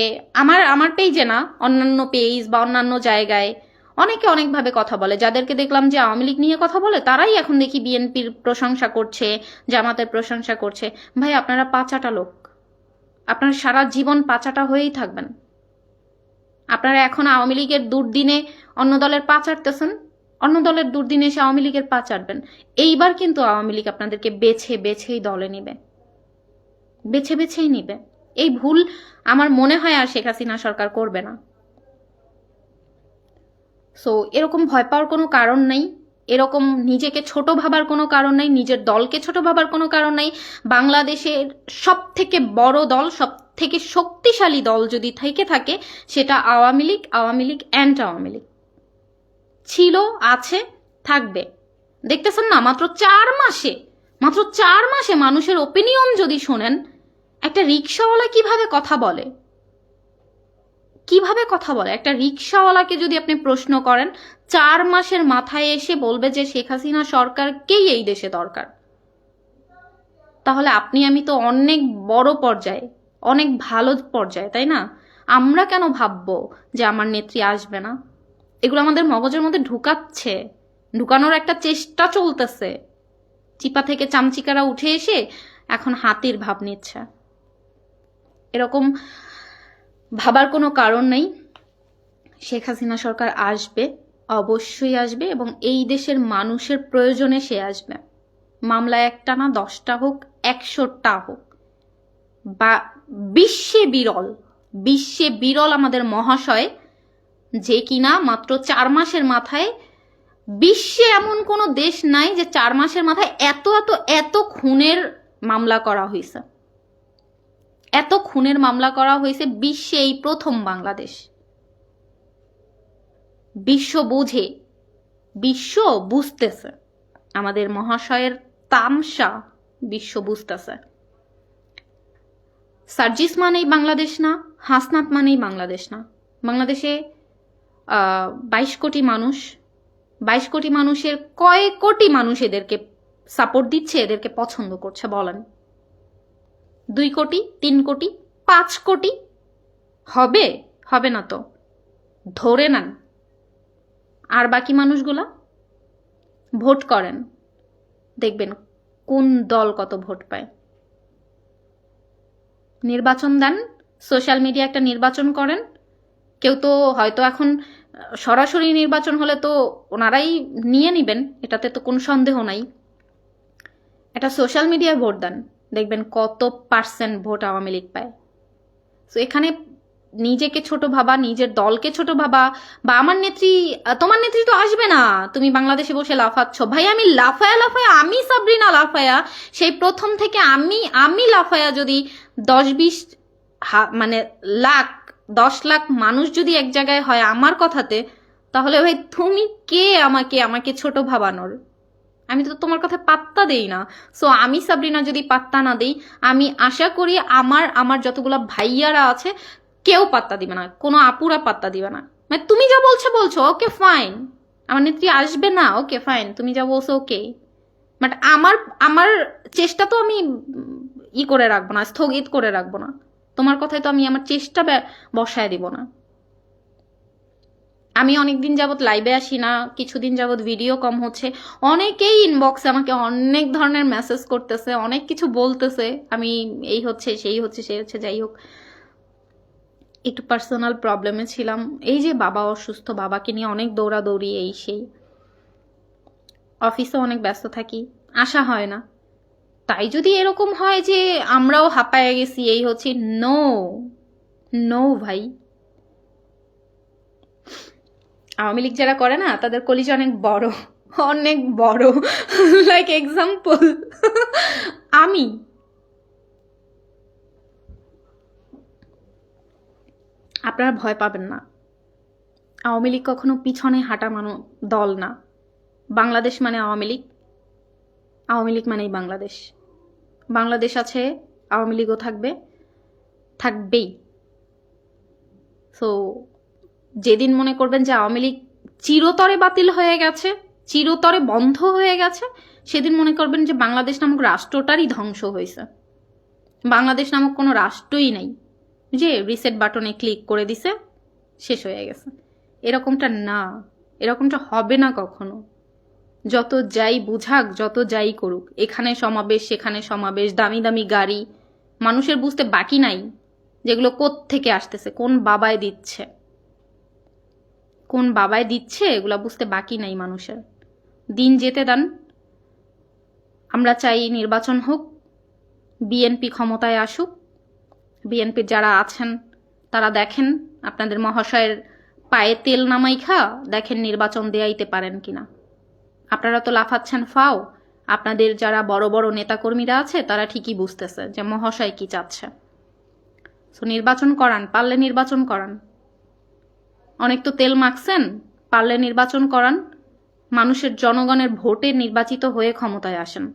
আমার পেজে না, অন্যান্য পেজ বা অন্যান্য জায়গায় অনেকে অনেকভাবে কথা বলে। যাদেরকে দেখলাম যে আওয়ামী লীগ নিয়ে কথা বলে, তারাই এখন দেখি বিএনপির প্রশংসা করছে, জামাতের প্রশংসা করছে। ভাই, আপনারা পাচাটা লোক, আপনারা সারা জীবন পাচাটা হয়েই থাকবেন। আপনারা এখন আওয়ামী লীগের দুর্দিনে অন্য দলের পা চাটতেছেন, অন্য দলের দুর্দিনে এসে আওয়ামী লীগের পা চাটবেন। এইবার কিন্তু আওয়ামী লীগ আপনাদেরকে বেছে বেছেই দলে নিবে, বেছে বেছেই নিবে। এই ভুল আমার মনে হয় আর শেখ হাসিনা সরকার করবে না। সো এরকম ভয় পাওয়ার কোনো কারণ নেই, এরকম নিজেকে ছোট ভাবার কোনো কারণ নেই, নিজের দলকে ছোট ভাবার কোনো কারণ নেই। বাংলাদেশের সব থেকে বড় দল, সব থেকে শক্তিশালী দল যদি থেকে থাকে, সেটা আওয়ামী লীগ, আওয়ামী লীগ অ্যান্ড আওয়ামী লীগ ছিল, আছে, থাকবে। দেখতেছেন না, মাত্র 4 মাসে মানুষের ওপিনিয়ন যদি শোনেন, একটা রিক্সাওয়ালা কিভাবে কথা বলে, একটা রিক্সাওয়ালাকে যদি আপনি প্রশ্ন করেন, 4 মাসের মাথায় এসে বলবে যে শেখ হাসিনা সরকারকেই এই দেশে দরকার। তাহলে আপনি আমি তো অনেক বড় পর্যায়ে, অনেক ভালো পর্যায়ে, তাই না? আমরা কেন ভাববো যে আমার নেত্রী আসবে না? এগুলো আমাদের মগজের মধ্যে ঢুকানোর একটা চেষ্টা চলতেছে। চিপা থেকে চামচিকারা উঠে এসে এখন হাতির ভাব নিচ্ছে। এরকম ভাবার কোনো কারণ নেই। শেখ হাসিনা সরকার আসবে, অবশ্যই আসবে, এবং এই দেশের মানুষের প্রয়োজনে সে আসবে। মামলা 1টা না, 10টা হোক, 100টা হোক, বা বিশ্বে বিরল আমাদের মহাশয়, যে কিনা মাত্র 4 মাসের মাথায়, বিশ্বে এমন কোনো দেশ নাই যে 4 মাসের মাথায় এত এত এত খুনের মামলা করা হয়েছে। এত খুনের মামলা করা হয়েছে বিশ্বে এই প্রথম বাংলাদেশ। বিশ্ব বুঝতেছে আমাদের মহাশয়ের তামসা, বিশ্ব বুঝতেছে। সার্জিস মানেই বাংলাদেশ না, হাসনাত মানেই বাংলাদেশ না। বাংলাদেশে 22 কোটি মানুষ, 22 কোটি মানুষের কয় কোটি মানুষ এদেরকে সাপোর্ট দিচ্ছে, এদেরকে পছন্দ করছে বলেন? 2 কোটি, 3 কোটি, 5 কোটি হবে? হবে না তো, ধরে নেন। আর বাকি মানুষগুলা ভোট করেন, দেখবেন কোন দল কত ভোট পায়। নির্বাচন দেন, সোশ্যাল মিডিয়া একটা নির্বাচন করেন। কেউ তো হয়তো এখন সরাসরি নির্বাচন হলে তো ওনারাই নিয়ে নিবেন, এটাতে তো কোনো সন্দেহ নাই। এটা সোশ্যাল মিডিয়ায় ভোট দেন, দেখবেন কত % ভোট আওয়ামী লীগ পায়। তো এখানে নিজেকে ছোট ভাবা, নিজের দলকে ছোট ভাবা, বা আমার নেত্রী, তোমার নেত্রী তো আসবে না, তুমি বাংলাদেশে বসে লাফাচ্ছ। ভাই, আমি আমি সাবরিনা লাফায়া, সেই প্রথম থেকে আমি লাফায়া, যদি 10-20 মানে লাখ, 10 লাখ মানুষ যদি এক জায়গায় হয় আমার কথাতে, তাহলে ভাই তুমি কে আমাকে ছোট ভাবানোর? আমি তো তোমার কথা পাত্তা দেই না। সো আমি সাবরিনা যদি পাত্তা না দেই, আমি আশা করি আমার যতগুলো ভাইয়ারা আছে কেউ পাত্তা দিবে না, কোনো আপুরা পাত্তা দিবে না। মানে তুমি যা বলছো ওকে ফাইন, আমার নেত্রী আসবে না, ওকে ফাইন, তুমি যা বলছো ওকে, বাট আমার চেষ্টা তো আমি করে রাখবো না, স্থগিত করে রাখবো না। তোমার কথায় তো আমি আমার চেষ্টা বসায় দিব না। আমি অনেকদিন যাবৎ লাইভে আসি না, কিছুদিন যাবৎ ভিডিও কম হচ্ছে। অনেকেই ইনবক্সে আমাকে অনেক ধরনের মেসেজ করতেছে, অনেক কিছু বলতেছে, আমি এই হচ্ছে সেই হচ্ছে সেই হচ্ছে, যাই হোক, একটু পার্সোনাল প্রবলেমে ছিলাম। এই যে বাবা অসুস্থ, বাবাকে নিয়ে অনেক দৌড়াদৌড়ি, এই সেই, অফিসে অনেক ব্যস্ত থাকি, আসা হয় না। তাই যদি এরকম হয় যে আমরাও হাঁপায়ে গেছি, এই হচ্ছে, নো নো ভাই, আওয়ামী লীগ যারা করে না, তাদের কলিজা অনেক বড়, অনেক বড়, লাইক এক্সাম্পল আমি, আপনারা ভয় পাবেন না। আওয়ামী লীগ কখনো পিছনে হাঁটা দল না। বাংলাদেশ মানে আওয়ামী লীগ, আওয়ামী লীগ মানেই বাংলাদেশ। বাংলাদেশ আছে, আওয়ামী লীগও থাকবে, থাকবেই। সো যেদিন মনে করবেন যে আওয়ামী লীগ চিরতরে বাতিল হয়ে গেছে, চিরতরে বন্ধ হয়ে গেছে, সেদিন মনে করবেন যে বাংলাদেশ নামক রাষ্ট্রটারই ধ্বংস হয়েছে। বাংলাদেশ নামক কোনো রাষ্ট্রই নাই, যে রিসেট বাটনে ক্লিক করে দিছে, শেষ হয়ে গেছে। এরকমটা না, এরকমটা হবে না কখনো। যত যাই বুঝাক, যত যাই করুক, এখানে সমাবেশ সেখানে সমাবেশ, দামি দামি গাড়ি, মানুষের বুঝতে বাকি নাই যেগুলো কোত্থেকে আসতেছে, কোন বাবায় দিচ্ছে, কোন বাবায় দিচ্ছে, এগুলো বুঝতে বাকি নাই মানুষের। দিন যেতে দেন। আমরা চাই নির্বাচন হোক, বিএনপি ক্ষমতায় আসুক। বিএনপির যারা আছেন তারা দেখেন আপনাদের মহাশয়ের পায়ে তেল নামাইখা দেখেন নির্বাচন দেয়াইতে পারেন কিনা। আপনারা তো লাফাচ্ছেন ফাও, আপনাদের যারা বড় বড় নেতাকর্মীরা আছে তারা ঠিকই বুঝতেছে যে মহাশয় কি চাচ্ছে। সো নির্বাচন করান, পারলে নির্বাচন করান। অনেক তো তেল মাখছেন, পারলে নির্বাচন করান। মানুষের জনগণের ভোটে নির্বাচিত হয়ে ক্ষমতায় আসেন।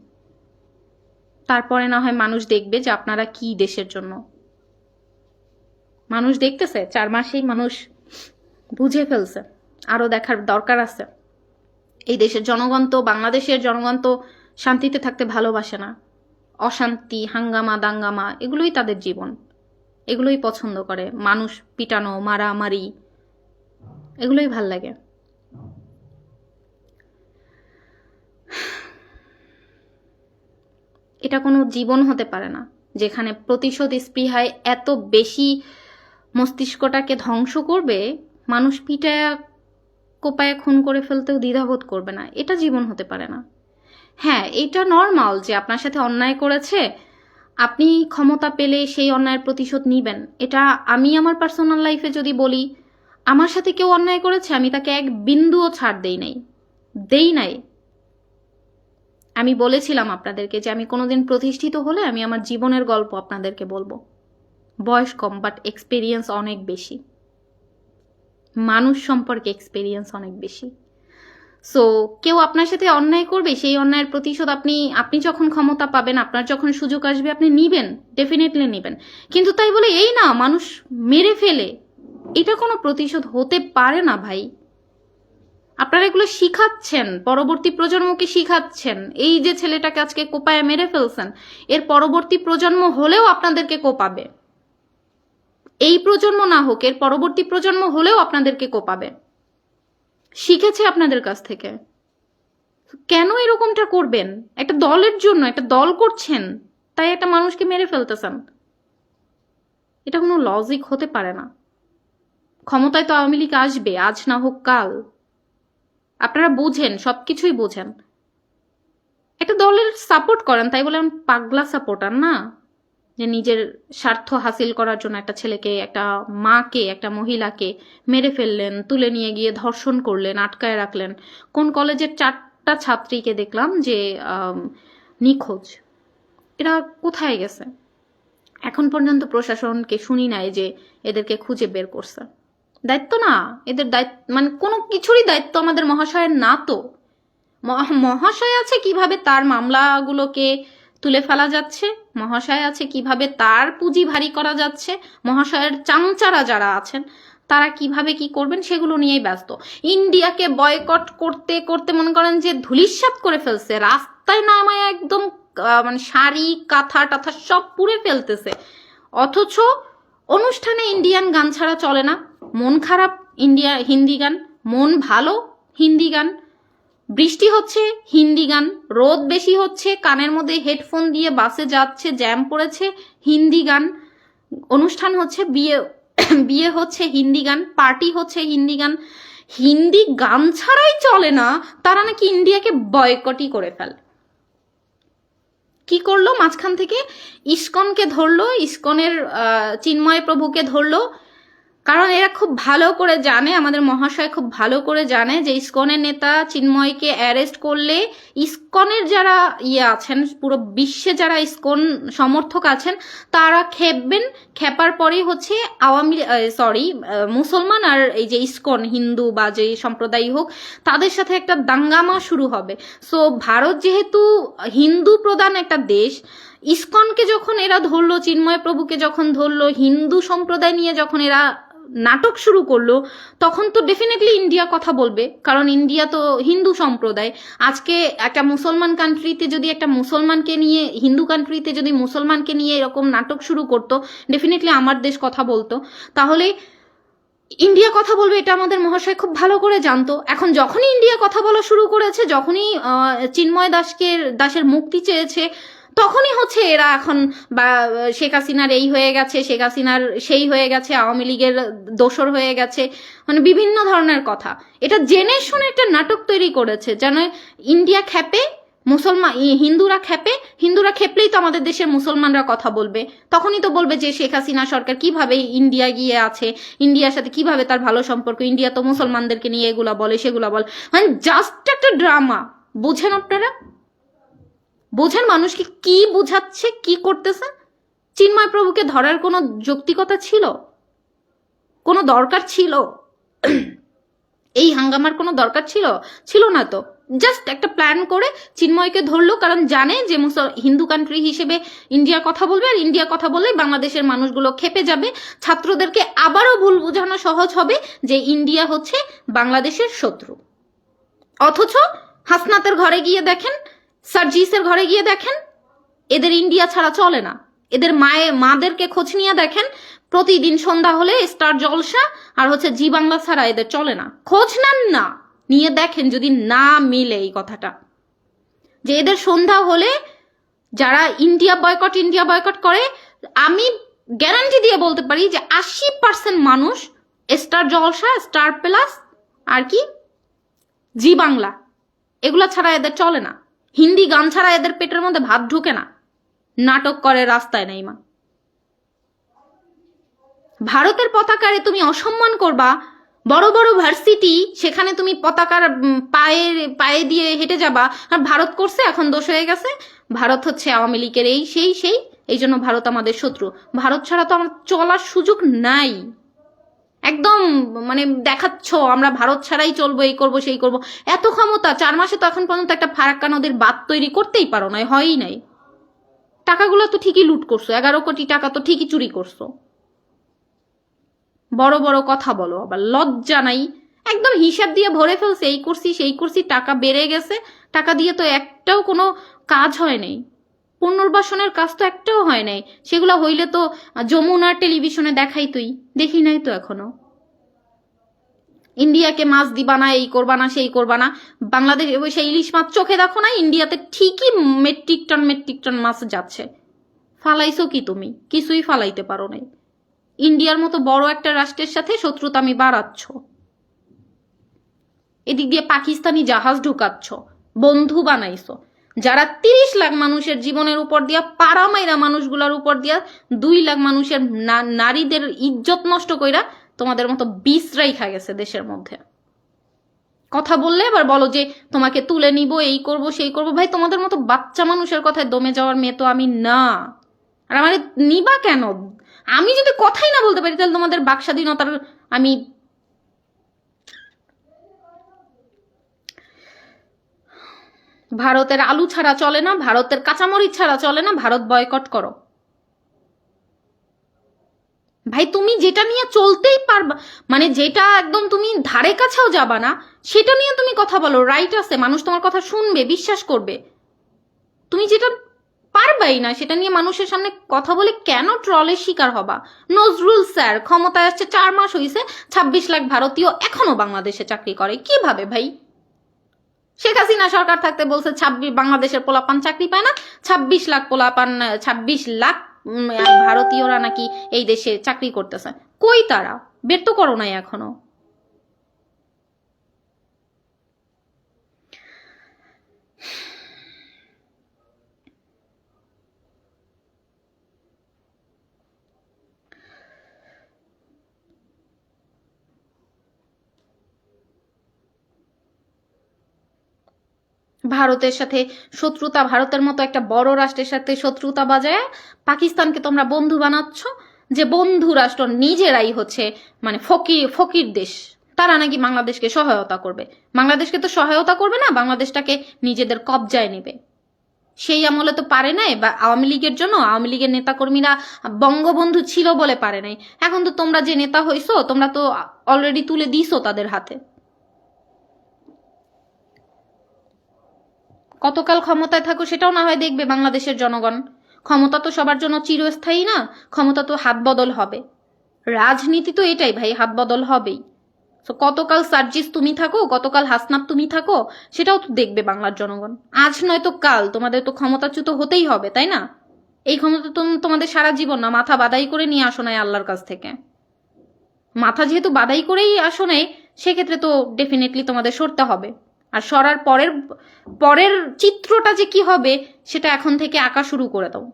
তারপরে না হয় মানুষ দেখবে যে আপনারা কি দেশের জন্য। মানুষ দেখতেছে, 4 মাসেই মানুষ বুঝে ফেলছে, আরো দেখার দরকার আছে। এই দেশের জনগণ তো, বাংলাদেশের জনগণ তো শান্তিতে থাকতে ভালোবাসে না। অশান্তি, হাঙ্গামা দাঙ্গামা এগুলোই তাদের জীবন, এগুলোই পছন্দ করে। মানুষ পিটানো, মারামারি, এগুলোই ভাল লাগে। এটা কোনো জীবন হতে পারে না যেখানে প্রতিশোধ স্পৃহায় এত বেশি মস্তিষ্কটাকে ধ্বংস করবে, মানুষ পিটায়া কোপায়া খুন করে ফেলতেও দ্বিধাবোধ করবে না। এটা জীবন হতে পারে না। হ্যাঁ, এটা নর্মাল যে আপনার সাথে অন্যায় করেছে, আপনি ক্ষমতা পেলে সেই অন্যায়ের প্রতিশোধ নিবেন। এটা আমি আমার পার্সোনাল লাইফে যদি বলি, আমার সাথে কেউ অন্যায় করেছে, আমি তাকে এক বিন্দুও ছাড় দেই নাই। আমি বলেছিলাম আপনাদেরকে যে আমি কোনোদিন প্রতিষ্ঠিত হলে আমি আমার জীবনের গল্প আপনাদেরকে বলবো। বয়স কম, বাট এক্সপেরিয়েন্স অনেক বেশি, মানুষ সম্পর্কে এক্সপেরিয়েন্স অনেক বেশি। সো কেউ আপনার সাথে অন্যায় করবে, সেই অন্যায়ের প্রতিশোধ আপনি যখন ক্ষমতা পাবেন, আপনার যখন সুযোগ আসবে, আপনি নিবেন, ডেফিনেটলি নিবেন। কিন্তু তাই বলে এই না মানুষ মেরে ফেলে, এটা কোনো প্রতিশোধ হতে পারে না ভাই। আপনারা এগুলো শিখাচ্ছেন, পরবর্তী প্রজন্মকে শিখাচ্ছেন। এই যে ছেলেটাকে আজকে কোপায় মেরে ফেলছেন, এর পরবর্তী প্রজন্ম হলেও আপনাদেরকে কোপাবে। এই প্রজন্ম না হোক, এর পরবর্তী প্রজন্ম হলেও আপনাদেরকে কোপাবে। শিখেছে আপনাদের কাছ থেকে। কেন এরকমটা করবেন? একটা দলের জন্য, একটা দল করছেন, তাই একটা মানুষকে মেরে ফেলতেছেন। এটা কোনো লজিক হতে পারে না। ক্ষমতায় তো আওয়ামী লীগ আসবে, আজ না হোক কাল। আপনারা বুঝেন, সবকিছুই বোঝেন। একটা দলের সাপোর্ট করেন, তাই বলে পাগলা সাপোর্টার না যে নিজের স্বার্থ হাসিল করার জন্য একটা ছেলেকে, একটা মাকে, একটা মহিলাকে মেরে ফেললেন, তুলে নিয়ে গিয়ে ধর্ষণ করলেন, আটকায় রাখলেন। কোন কলেজের 4টা ছাত্রীকে দেখলাম যে নিখোঁজ। এরা কোথায় গেছে? এখন পর্যন্ত প্রশাসনকে শুনি নাই যে এদেরকে খুঁজে বের করছে। দায়িত্ব না এদের, দায়িত্ব মানে কোনো কিছুরই দায়িত্ব আমাদের মহাশয়ের না তো। মহাশয় আছে কিভাবে তার মামলাগুলোকে তুলে ফেলা যাচ্ছে, মহাশয় আছে কিভাবে তার পুঁজি ভারী করা যাচ্ছে, মহাশয়ের চামচারা যারা আছেন তারা কিভাবে কি করবেন সেগুলো নিয়েই ব্যস্ত। ইন্ডিয়াকে বয়কট করতে করতে মনে করেন যে ধূলিসাৎ করে ফেলছে, রাস্তায় নামায় একদম মানে শাড়ি কাঁথা টাথা সব পুড়ে ফেলতেছে। অথচ অনুষ্ঠানে ইন্ডিয়ান গান ছাড়া চলে না। মন খারাপ হিন্দি গান, মন ভালো হিন্দি গান, বৃষ্টি হচ্ছে হিন্দি গান, রোদ বেশি হচ্ছে কানের মধ্যে হেডফোন দিয়ে বাসে যাচ্ছে, জ্যাম পড়েছে হিন্দি গান, অনুষ্ঠান হচ্ছে, বিয়ে হচ্ছে হিন্দি গান, পার্টি হচ্ছে হিন্দি গান। হিন্দি গান ছাড়াই চলে না, তারা নাকি ইন্ডিয়াকে বয়কটই করে ফেলে। কি করলো মাঝখান থেকে? ইসকনকে ধরলো, ইসকনের চিন্ময় প্রভুকে ধরলো, কারণ এরা খুব ভালো করে জানে, আমাদের মহাশয় খুব ভালো করে জানে যে ইসকনের নেতা চিন্ময়কে অ্যারেস্ট করলে ইসকনের যারা আছেন, পুরো বিশ্বে যারা ইসকন সমর্থক আছেন, তারা খেপবেন। খেপার পরেই হচ্ছে মুসলমান আর এই যে ইসকন হিন্দু বা যে সম্প্রদায় হোক, তাদের সাথে একটা দাঙ্গামা শুরু হবে। সো ভারত যেহেতু হিন্দু প্রধান একটা দেশ, ইসকনকে যখন এরা ধরলো, চিন্ময় প্রভুকে যখন ধরলো, হিন্দু সম্প্রদায় নিয়ে যখন এরা নাটক শুরু করলো, তখন তো ডেফিনেটলি ইন্ডিয়া কথা বলবে, কারণ ইন্ডিয়া তো হিন্দু সম্প্রদায়। আজকে একটা মুসলমান কান্ট্রিতে যদি একটা মুসলমানকে নিয়ে, হিন্দু কান্ট্রিতে যদি মুসলমানকে নিয়ে এরকম নাটক শুরু করতো, ডেফিনেটলি আমার দেশ কথা বলতো, তাহলে ইন্ডিয়া কথা বলবে, এটা আমাদের মহাশয় খুব ভালো করে জানতো। এখন যখনই ইন্ডিয়া কথা বলা শুরু করেছে, যখনই চিন্ময় দাসের মুক্তি চেয়েছে, তখনই হচ্ছে এরা এখন বা শেখ হাসিনার এই হয়ে গেছে, শেখ হাসিনার সেই হয়ে গেছে, আওয়ামী লীগের দোসর হয়ে গেছে, মানে বিভিন্ন ধরনের কথা। এটা জেনে শুনে একটা নাটক তৈরি করেছে যেন ইন্ডিয়া খেপে, হিন্দুরা খেপে, হিন্দুরা খেপলেই তো আমাদের দেশের মুসলমানরা কথা বলবে, তখনই তো বলবে যে শেখ হাসিনা সরকার কিভাবে ইন্ডিয়া গিয়ে আছে, ইন্ডিয়ার সাথে কিভাবে তার ভালো সম্পর্ক, ইন্ডিয়া তো মুসলমানদেরকে নিয়ে এগুলা বলে সেগুলা বলে, মানে জাস্ট একটা ড্রামা। বুঝেন আপনারা? বোঝেন মানুষকে কি বোঝাচ্ছে, কি করতেছে? চিন্ময় প্রভুকে ধরার কোনো যৌক্তিকতা ছিল? কোনো দরকার ছিল? এই হাঙ্গামার কোনো দরকার ছিল? ছিল না তো। জাস্ট একটা প্ল্যান করে চিন্ময়কে ধরলো, কারণ জানে যে হিন্দু কান্ট্রি হিসেবে ইন্ডিয়া কথা বলবে, আর ইন্ডিয়া কথা বললে বাংলাদেশের মানুষগুলো খেপে যাবে, ছাত্রদেরকে আবারও ভুল বোঝানো সহজ হবে যে ইন্ডিয়া হচ্ছে বাংলাদেশের শত্রু। অথচ হাসনাতের ঘরে গিয়ে দেখেন, সার্জিসের ঘরে গিয়ে দেখেন, এদের ইন্ডিয়া ছাড়া চলে না। এদের মাদেরকে খোঁজ নিয়ে দেখেন, প্রতিদিন সন্ধ্যা হলে স্টার জলসা আর হচ্ছে জি বাংলা ছাড়া এদের চলে না। খোঁজ নেন না, নিয়ে দেখেন যদি না মিলে এই কথাটা, যে এদের সন্ধ্যা হলে যারা ইন্ডিয়া বয়কট করে, আমি গ্যারান্টি দিয়ে বলতে পারি যে 80% মানুষ স্টার জলসা, স্টার প্লাস আর কি জি বাংলা, এগুলা ছাড়া এদের চলে না। হিন্দি গান ছাড়া এদের পেটের মধ্যে ভাত ঢুকে না। নাটক করে রাস্তায় নাই মা। ভারতের পতাকারে তুমি অসম্মান করবা, বড় বড় ভার্সিটি, সেখানে তুমি পতাকার পায়ে দিয়ে হেঁটে যাবা, আর ভারত করছে এখন দোষ হয়ে গেছে, ভারত হচ্ছে আওয়ামী লীগের এই সেই এই জন্য ভারত আমাদের শত্রু। ভারত ছাড়া তো আমার চলার সুযোগ নাই। একদম মানে দেখাচ্ছ আমরা ভারত ছাড়াই চলবো, এই করবো সেই করবো, এত ক্ষমতা। 4 মাসে তো এখন পর্যন্ত একটা ফারাক্কা নদীর বাঁধ তৈরি করতেই পারো না, হয়ই নাই। টাকাগুলো তো ঠিকই লুট করছো, 11 কোটি টাকা তো ঠিকই চুরি করছো। বড় বড় কথা বলো, আবার লজ্জা নাই। একদম হিসাব দিয়ে ভরে ফেলছে, এই করছি সেই করছি, টাকা বেড়ে গেছে, টাকা দিয়ে তো একটাও কোনো কাজ হয় নাই, পুনর্বাসনের কাজ তো একটাও হয় নাই। সেগুলো হইলে তো যমুনার টেলিভিশনে দেখাই, তুই দেখি নাই তো এখনো। ইন্ডিয়াকে মাছ দিবা না, এই করবা না সেই করবা না, বাংলাদেশ সেই ইলিশ মাছ চোখে দেখো না, ইন্ডিয়াতে ঠিকই মেট্রিক টন মাছ যাচ্ছে। ফালাইছো কি তুমি? কিছুই ফালাইতে পারো নাই। ইন্ডিয়ার মতো বড় একটা রাষ্ট্রের সাথে শত্রুতা আমি বাড়াচ্ছ, এদিক দিয়ে পাকিস্তানি জাহাজ ঢুকাচ্ছ, বন্ধু বানাইছো, যারা 30 লাখ মানুষের জীবনের উপর দিয়া, পাড়া মাইরা মানুষগুলোর উপর দিয়া 2 লাখ মানুষের নারীদের ইজ্জত নষ্ট কইরা তোমাদের মতো বিশ্রাই খা গেছে দেশের মধ্যে। কথা বললে এবার বলো যে তোমাকে তুলে নিব, এই করব সেই করব। ভাই, তোমাদের মতো বাচ্চা মানুষের কথায় দমে যাওয়ার মেয়ে তো আমি না। আর আমার নিবা কেন? আমি যদি কথাই না বলতে পারি, তাহলে তোমাদের বাক স্বাধীনতার আমি ভারতের আলু ছাড়া চলে না, ভারতের কাঁচামরিচ ছাড়া চলে না, ভারত বয়কট করো। ভাই, তুমি যেটা নিয়ে চলতেই পারবা, মানে যেটা একদম তুমি ধারে কাছেও যাবা না, সেটা নিয়ে তুমি কথা বলো, রাইট আছে, মানুষ তোমার কথা শুনবে, বিশ্বাস করবে। তুমি যেটা পারবাই না, সেটা নিয়ে মানুষের সামনে কথা বলে কেন ট্রলের শিকার হবা? নজরুল স্যার ক্ষমতায় আসছে 4 মাস হয়েছে, 26 লাখ ভারতীয় এখনো বাংলাদেশে চাকরি করে, কিভাবে ভাই? শেখ হাসিনা সরকার থাকতে বলছে 26 বাংলাদেশের পোলাপান চাকরি পায় না, 26 লাখ পোলাপান, 26 লাখ ভারতীয়রা নাকি এই দেশে চাকরি করতেছে। কই তারা? বের তো করো নাই এখনো। ভারতের সাথে শত্রুতা, ভারতের মতো একটা বড় রাষ্ট্রের সাথে শত্রুতা বাজায় পাকিস্তানকে তোমরা বন্ধু বানাচ্ছ, যে বন্ধু রাষ্ট্র নিজেরাই হচ্ছে মানে ফকির দেশ, তারা নাকি বাংলাদেশকে সহায়তা করবে। বাংলাদেশকে তো সহায়তা করবে না, বাংলাদেশটাকে নিজেদের কবজায় নেবে। সেই আমলে তো পারে নাই, বা আওয়ামী লীগের জন্য আওয়ামী লীগের নেতাকর্মীরা বঙ্গবন্ধু ছিল বলে পারে নাই। এখন তো তোমরা যে নেতা হইছো, তোমরা তো অলরেডি তুলে দিছো তাদের হাতে। কতকাল ক্ষমতায় থাকো সেটাও না হয় দেখবে বাংলাদেশের জনগণ। ক্ষমতা তো সবার জন্য চিরস্থায়ী না, ক্ষমতা তো হাত বদল হবে। রাজনীতি তো এটাই ভাই, হাত বদল হবেই। তো কতকাল সার্জিস তুমি থাকো, কতকাল হাসনাত তুমি থাকো, সেটাও তো দেখবে বাংলার জনগণ। আজ নয়তো কাল তোমাদের তো ক্ষমতাচ্যুত হতেই হবে, তাই না? এই ক্ষমতা তো তোমাদের সারা জীবন না, মাথা বাদাই করে নিয়ে আসো নাই আল্লাহর কাছ থেকে। মাথা যেহেতু বাদাই করেই আসো নাই, সেক্ষেত্রে তো ডেফিনেটলি তোমাদের সরতে হবে। আর সরার পরের পরের চিত্রটা যে কি হবে সেটা এখন থেকে আঁকা শুরু করে দাও।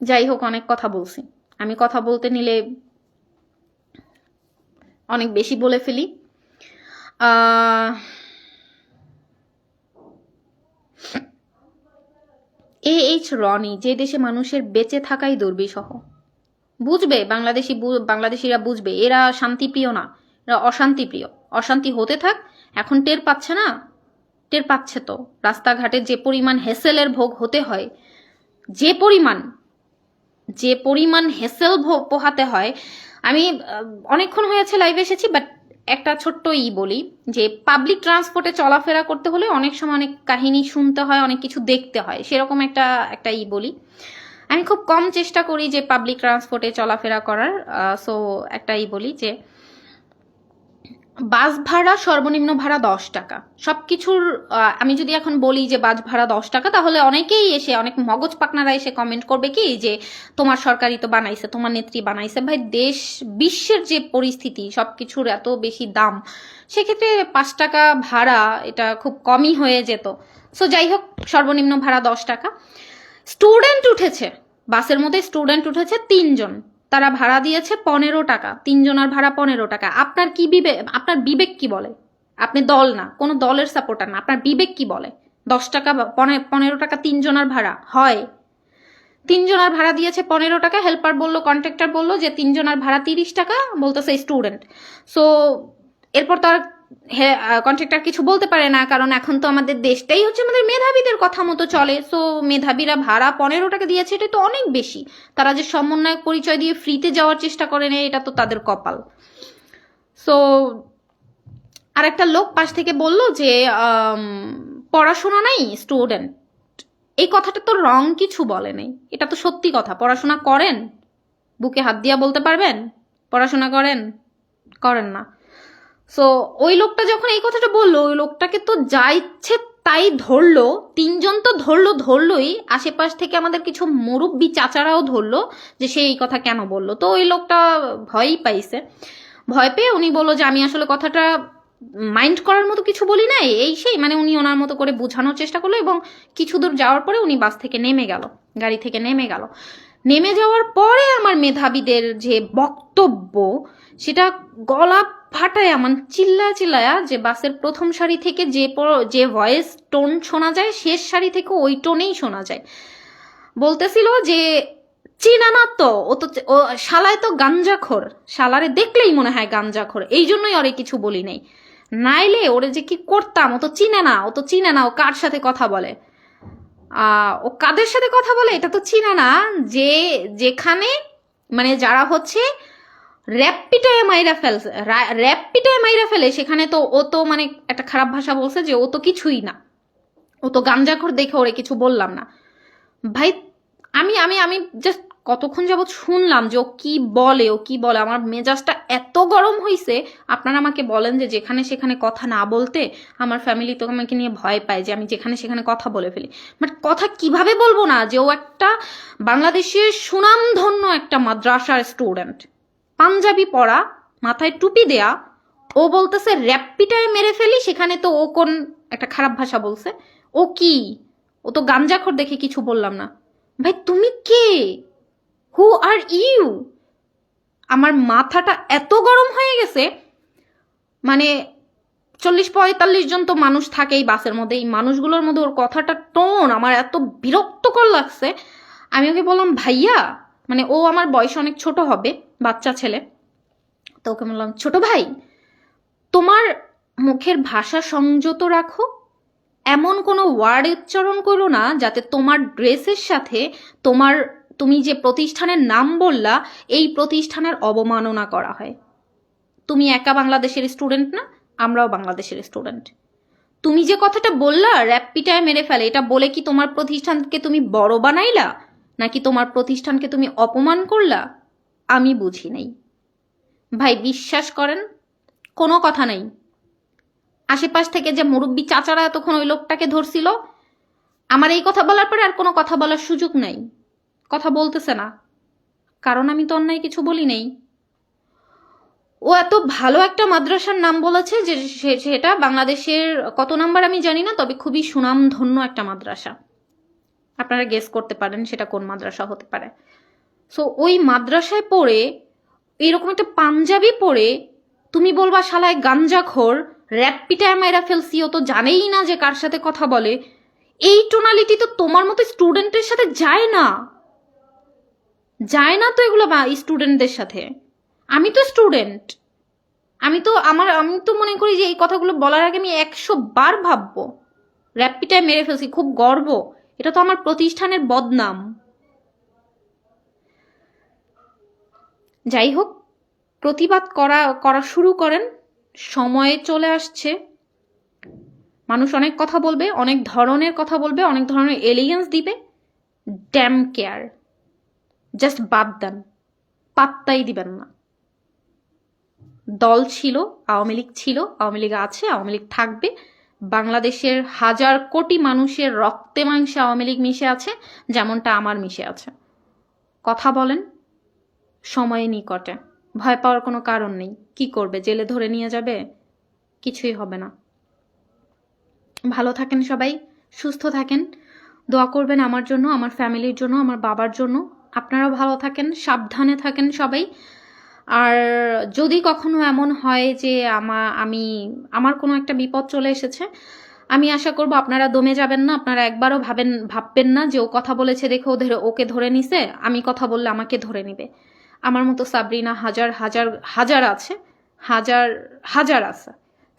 যাই হোক, অনেক কথা বলছি। আমি কথা বলতে নিলে অনেক বেশি বলে ফেলি। এইচ রনি, যে দেশে মানুষের বেঁচে থাকাই দুর্বিষহ। বুঝবে বাংলাদেশিরা বুঝবে, এরা শান্তিপ্রিয় না, এরা অশান্তিপ্রিয়। অশান্তি হতে থাক, এখন টের পাচ্ছে না? টের পাচ্ছে তো। রাস্তাঘাটে যে পরিমাণ হেসেলের ভোগ হতে হয়, যে পরিমাণ হেসেল পোহাতে হয়। আমি অনেকক্ষণ হয়েছে লাইভে এসেছি, বাট একটা ছোট্ট বলি যে পাবলিক ট্রান্সপোর্টে চলাফেরা করতে হলে অনেক সময় অনেক কাহিনী শুনতে হয়, অনেক কিছু দেখতে হয়। সেরকম একটা বলি, আমি খুব কম চেষ্টা করি যে পাবলিক ট্রান্সপোর্টে চলাফেরা করার। সো একটা বলি যে বাস ভাড়া সর্বনিম্ন ভাড়া 10 টাকা। সবকিছুর আমি যদি এখন বলি যে বাস ভাড়া 10 টাকা, তাহলে অনেকেই এসে, অনেক মগজ পাকনারা এসে কমেন্ট করবে কি যে তোমার সরকারই তো বানাইছে, তোমার নেত্রী বানাইছে। ভাই, দেশ বিশ্বের যে পরিস্থিতি, সবকিছুর এত বেশি দাম, সেক্ষেত্রে 5 টাকা ভাড়া এটা খুব কমই হয়ে যেত। সো যাই হোক, সর্বনিম্ন ভাড়া 10 টাকা। স্টুডেন্ট উঠেছে বাসের মধ্যে, স্টুডেন্ট উঠেছে 3 জন, তারা ভাড়া দিয়েছে 15 টাকা। 3 জনের ভাড়া 15 টাকা। আপনার বিবেক কি বলে? আপনি দল না, কোনো দলের সাপোর্টার না, আপনার বিবেক কি বলে? 10 টাকা 15 টাকা 3 জনের ভাড়া হয়? 3 জনের ভাড়া দিয়েছে 15 টাকা। হেল্পার বললো, কন্ট্রাক্টর বললো যে 3 জনের ভাড়া 30 টাকা, বলতেছে স্টুডেন্ট। সো এরপর তো আর কন্ট্রাক্টর কিছু বলতে পারে না, কারণ এখন তো আমাদের দেশটাই হচ্ছে আমাদের মেধাবীদের কথা মতো চলে। সো মেধাবীরা ভাড়া 15 টাকা দিয়েছে, এটা তো অনেক বেশি। তারা যে সমন্বয়ক পরিচয় দিয়ে ফ্রিতে যাওয়ার চেষ্টা করে না, এটা তো তাদের কপাল। সো আর একটা লোক পাশ থেকে বলল যে পড়াশোনা নাই, স্টুডেন্ট। এই কথাটা তো রং কিছু বলে নেই, এটা তো সত্যি কথা। পড়াশোনা করেন? বুকে হাত দিয়া বলতে পারবেন পড়াশোনা করেন না। সো ওই লোকটা যখন এই কথাটা বললো, ওই লোকটাকে তো যা ইচ্ছে তাই ধরলো। 3 জন তো ধরলোই, আশেপাশ থেকে আমাদের কিছু মুরব্বী চাচারাও ধরলো যে সে এই কথা কেন বললো। তো ওই লোকটা ভয়ই পাইছে। ভয় পেয়ে উনি বললো যে আমি আসলে কথাটা মাইন্ড করার মতো কিছু বলি নাই, এই সেই, মানে উনি ওনার মতো করে বোঝানোর চেষ্টা করলো। এবং কিছু দূর যাওয়ার পরে উনি বাস থেকে নেমে গেল, গাড়ি থেকে নেমে গেল। নেমে যাওয়ার পরে আমার মেধাবীদের যে বক্তব্য, সেটা গলা ফাটায় আমার চিল্লায়া, যে বাসের প্রথম সারি থেকে যে ভয়েস টোন শোনা যায়, শেষ সারি থেকে ওই টোনেই শোনা যায়। বলতেছিল যে চিনা না তো, ও শালায় তো গাঞ্জাখোর, শালারে দেখলেই মনে হয় গাঞ্জাখোর, এই জন্যই ওরে কিছু বলি নাই, নাইলে ওরে যে কি করতাম। ও তো চিনে না, ও কার সাথে কথা বলে, ও কাদের সাথে কথা বলে এটা তো চিনে না। যেখানে মানে যারা হচ্ছে র্যাপিটায় মাইরা ফেলে, সেখানে তো ও তো মানে একটা খারাপ ভাষা বলছে যে ও তো কিছুই না, ও তো গাঞ্জাখোর, দেখে ওরে কিছু বললাম না। ভাই, আমি আমি আমি জাস্ট কতক্ষণ যাবৎ শুনলাম যে ও কি বলে, আমার মেজাজটা এত গরম হইছে। আপনারা আমাকে বলেন যে যেখানে সেখানে কথা না বলতে, আমার ফ্যামিলি তো আমাকে নিয়ে ভয় পায় যে আমি যেখানে সেখানে কথা বলে ফেলি। বাট কথা কিভাবে বলবো না, যে ও একটা বাংলাদেশের সুনামধন্য একটা মাদ্রাসার স্টুডেন্ট, পাঞ্জাবি পরা, মাথায় টুপি দেয়া। ও বলতেছে র্যাপিটায় মেরে ফেলি, সেখানে তো ও কোন একটা খারাপ ভাষা বলছে। ও কি, ও তো গাঞ্জাখোর, দেখে কিছু বললাম না। ভাই, তুমি কে? হু আর ইউ? আমার মাথাটা এত গরম হয়ে গেছে, মানে 40-45 জন তো মানুষ থাকে এই বাসের মধ্যে, এই মানুষগুলোর মধ্যে ওর কথাটা টোন আমার এত বিরক্তকর লাগছে। আমি ওকে বললাম ভাইয়া, মানে ও আমার বয়সে অনেক ছোট হবে, বাচ্চা ছেলে। তো ওকে বললাম ছোট ভাই, তোমার মুখের ভাষা সংযত রাখো, এমন কোনো ওয়ার্ড উচ্চারণ করো না যাতে তোমার ড্রেসের সাথে তুমি যে প্রতিষ্ঠানের নাম বললা এই প্রতিষ্ঠানের অবমাননা করা হয়। তুমি একা বাংলাদেশের স্টুডেন্ট না, আমরাও বাংলাদেশের স্টুডেন্ট। তুমি যে কথাটা বললা র্যাপ পিটায় মেরে ফেলে, এটা বলে কি তোমার প্রতিষ্ঠানকে তুমি বড় বানাইলা নাকি তোমার প্রতিষ্ঠানকে তুমি অপমান করলা? আমি বুঝি নাই ভাই, বিশ্বাস করেন কোনো কথা নাই। আশেপাশ থেকে যে মুরব্বী চাচারা এতক্ষণ ওই লোকটাকে ধরছিল, আমার এই কথা বলার পরে আর কোনো কথা বলার সুযোগ নাই, কথা বলতেছে না, কারণ আমি তো অন্যায় কিছু বলি নাই। ও এত ভালো একটা মাদ্রাসার নাম বলেছে যে সেটা বাংলাদেশের কত নাম্বার আমি জানি না, তবে খুবই সুনামধন্য একটা মাদ্রাসা। আপনারা গেস করতে পারেন সেটা কোন মাদ্রাসা হতে পারে। সো ওই মাদ্রাসায় পড়ে এরকম একটা পাঞ্জাবি পরে তুমি বলবা শালায় গাঞ্জাখোর, র্যাপ পিটায় মাইরা ফেলছি, ও তো জানেই না যে কার সাথে কথা বলে। এই টোনালিটি তো তোমার মতো স্টুডেন্টের সাথে যায় না, যায় না তো এগুলো স্টুডেন্টদের সাথে। আমি তো স্টুডেন্ট, আমি তো মনে করি যে এই কথাগুলো বলার আগে আমি 100 বার ভাববো। র্যাপ পিটায় মেরে ফেলছি, খুব গর্ব, এটা তো আমার প্রতিষ্ঠানের বদনাম। যাই হোক, প্রতিবাদ করা শুরু করেন, সময়ে চলে আসছে। মানুষ অনেক কথা বলবে, অনেক ধরনের কথা বলবে, অনেক ধরনের এলিগেন্স দিবে, ড্যাম কেয়ার, জাস্ট বাদ দেন, পাত্তাই দিবেন না। দল ছিল, আওয়ামী লীগ ছিল, আওয়ামী লীগ আছে, আওয়ামী লীগ থাকবে। বাংলাদেশের হাজার কোটি মানুষের রক্তে মাংসে আওয়ামী লীগ মিশে আছে, যেমনটা আমার মিশে আছে। কথা বলেন সময়ে নিকটে, ভয় পাওয়ার কোনো কারণ নেই। কি করবে, জেলে ধরে নিয়ে যাবে? কিছুই হবে না। ভালো থাকেন সবাই, সুস্থ থাকেন, দোয়া করবেন আমার জন্য, আমার ফ্যামিলির জন্য, আমার বাবার জন্য। আপনারাও ভালো থাকেন, সাবধানে থাকেন সবাই। আর যদি কখনো এমন হয় যে আমার কোনো একটা বিপদ চলে এসেছে, আমি আশা করব আপনারা দমে যাবেন না, আপনারা একবারও ভাববেন না যে ও কথা বলেছে দেখে ওকে ধরে নিছে, আমি কথা বললে আমাকে ধরে নিবে। আমার মতো সাবরিনা হাজার হাজার হাজার আছে, হাজার হাজার আছে।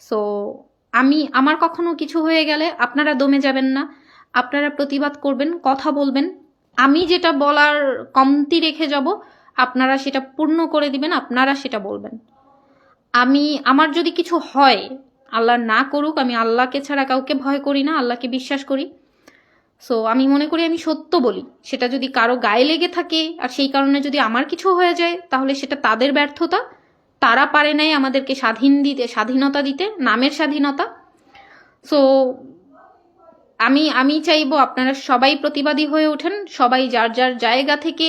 সো আমার কখনো কিছু হয়ে গেলে আপনারা দমে যাবেন না, আপনারা প্রতিবাদ করবেন, কথা বলবেন। আমি যেটা বলার কমতি রেখে যাব, আপনারা সেটা পূর্ণ করে দিবেন, আপনারা সেটা বলবেন। আমার যদি কিছু হয়, আল্লাহ না করুক, আমি আল্লাহকে ছাড়া কাউকে ভয় করি না, আল্লাহকে বিশ্বাস করি। সো আমি মনে করি আমি সত্য বলি, সেটা যদি কারো গায়ে লেগে থাকে আর সেই কারণে যদি আমার কিছু হয়ে যায়, তাহলে সেটা তাদের ব্যর্থতা। তারা পারে নাই আমাদেরকে স্বাধীনতা দিতে, নামের স্বাধীনতা। সো আমি চাইবো আপনারা সবাই প্রতিবাদী হয়ে ওঠেন, সবাই যার যার জায়গা থেকে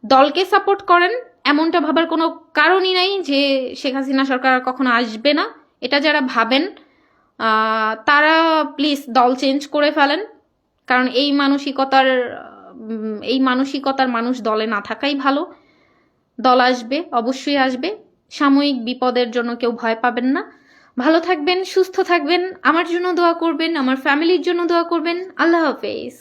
দলকে সাপোর্ট করেন। এমনটা ভাবার কোনো কারণই নাই যে শেখ হাসিনা সরকার কখনো আসবে না। এটা যারা ভাবেন তারা প্লিজ দল চেঞ্জ করে ফেলেন, কারণ এই মানসিকতার মানুষ দলে না থাকাই ভালো। দল আসবে, অবশ্যই আসবে, সাময়িক বিপদের জন্য কেউ ভয় পাবেন না। ভালো থাকবেন, সুস্থ থাকবেন, আমার জন্য দোয়া করবেন, আমার ফ্যামিলির জন্য দোয়া করবেন। আল্লাহ হাফেজ।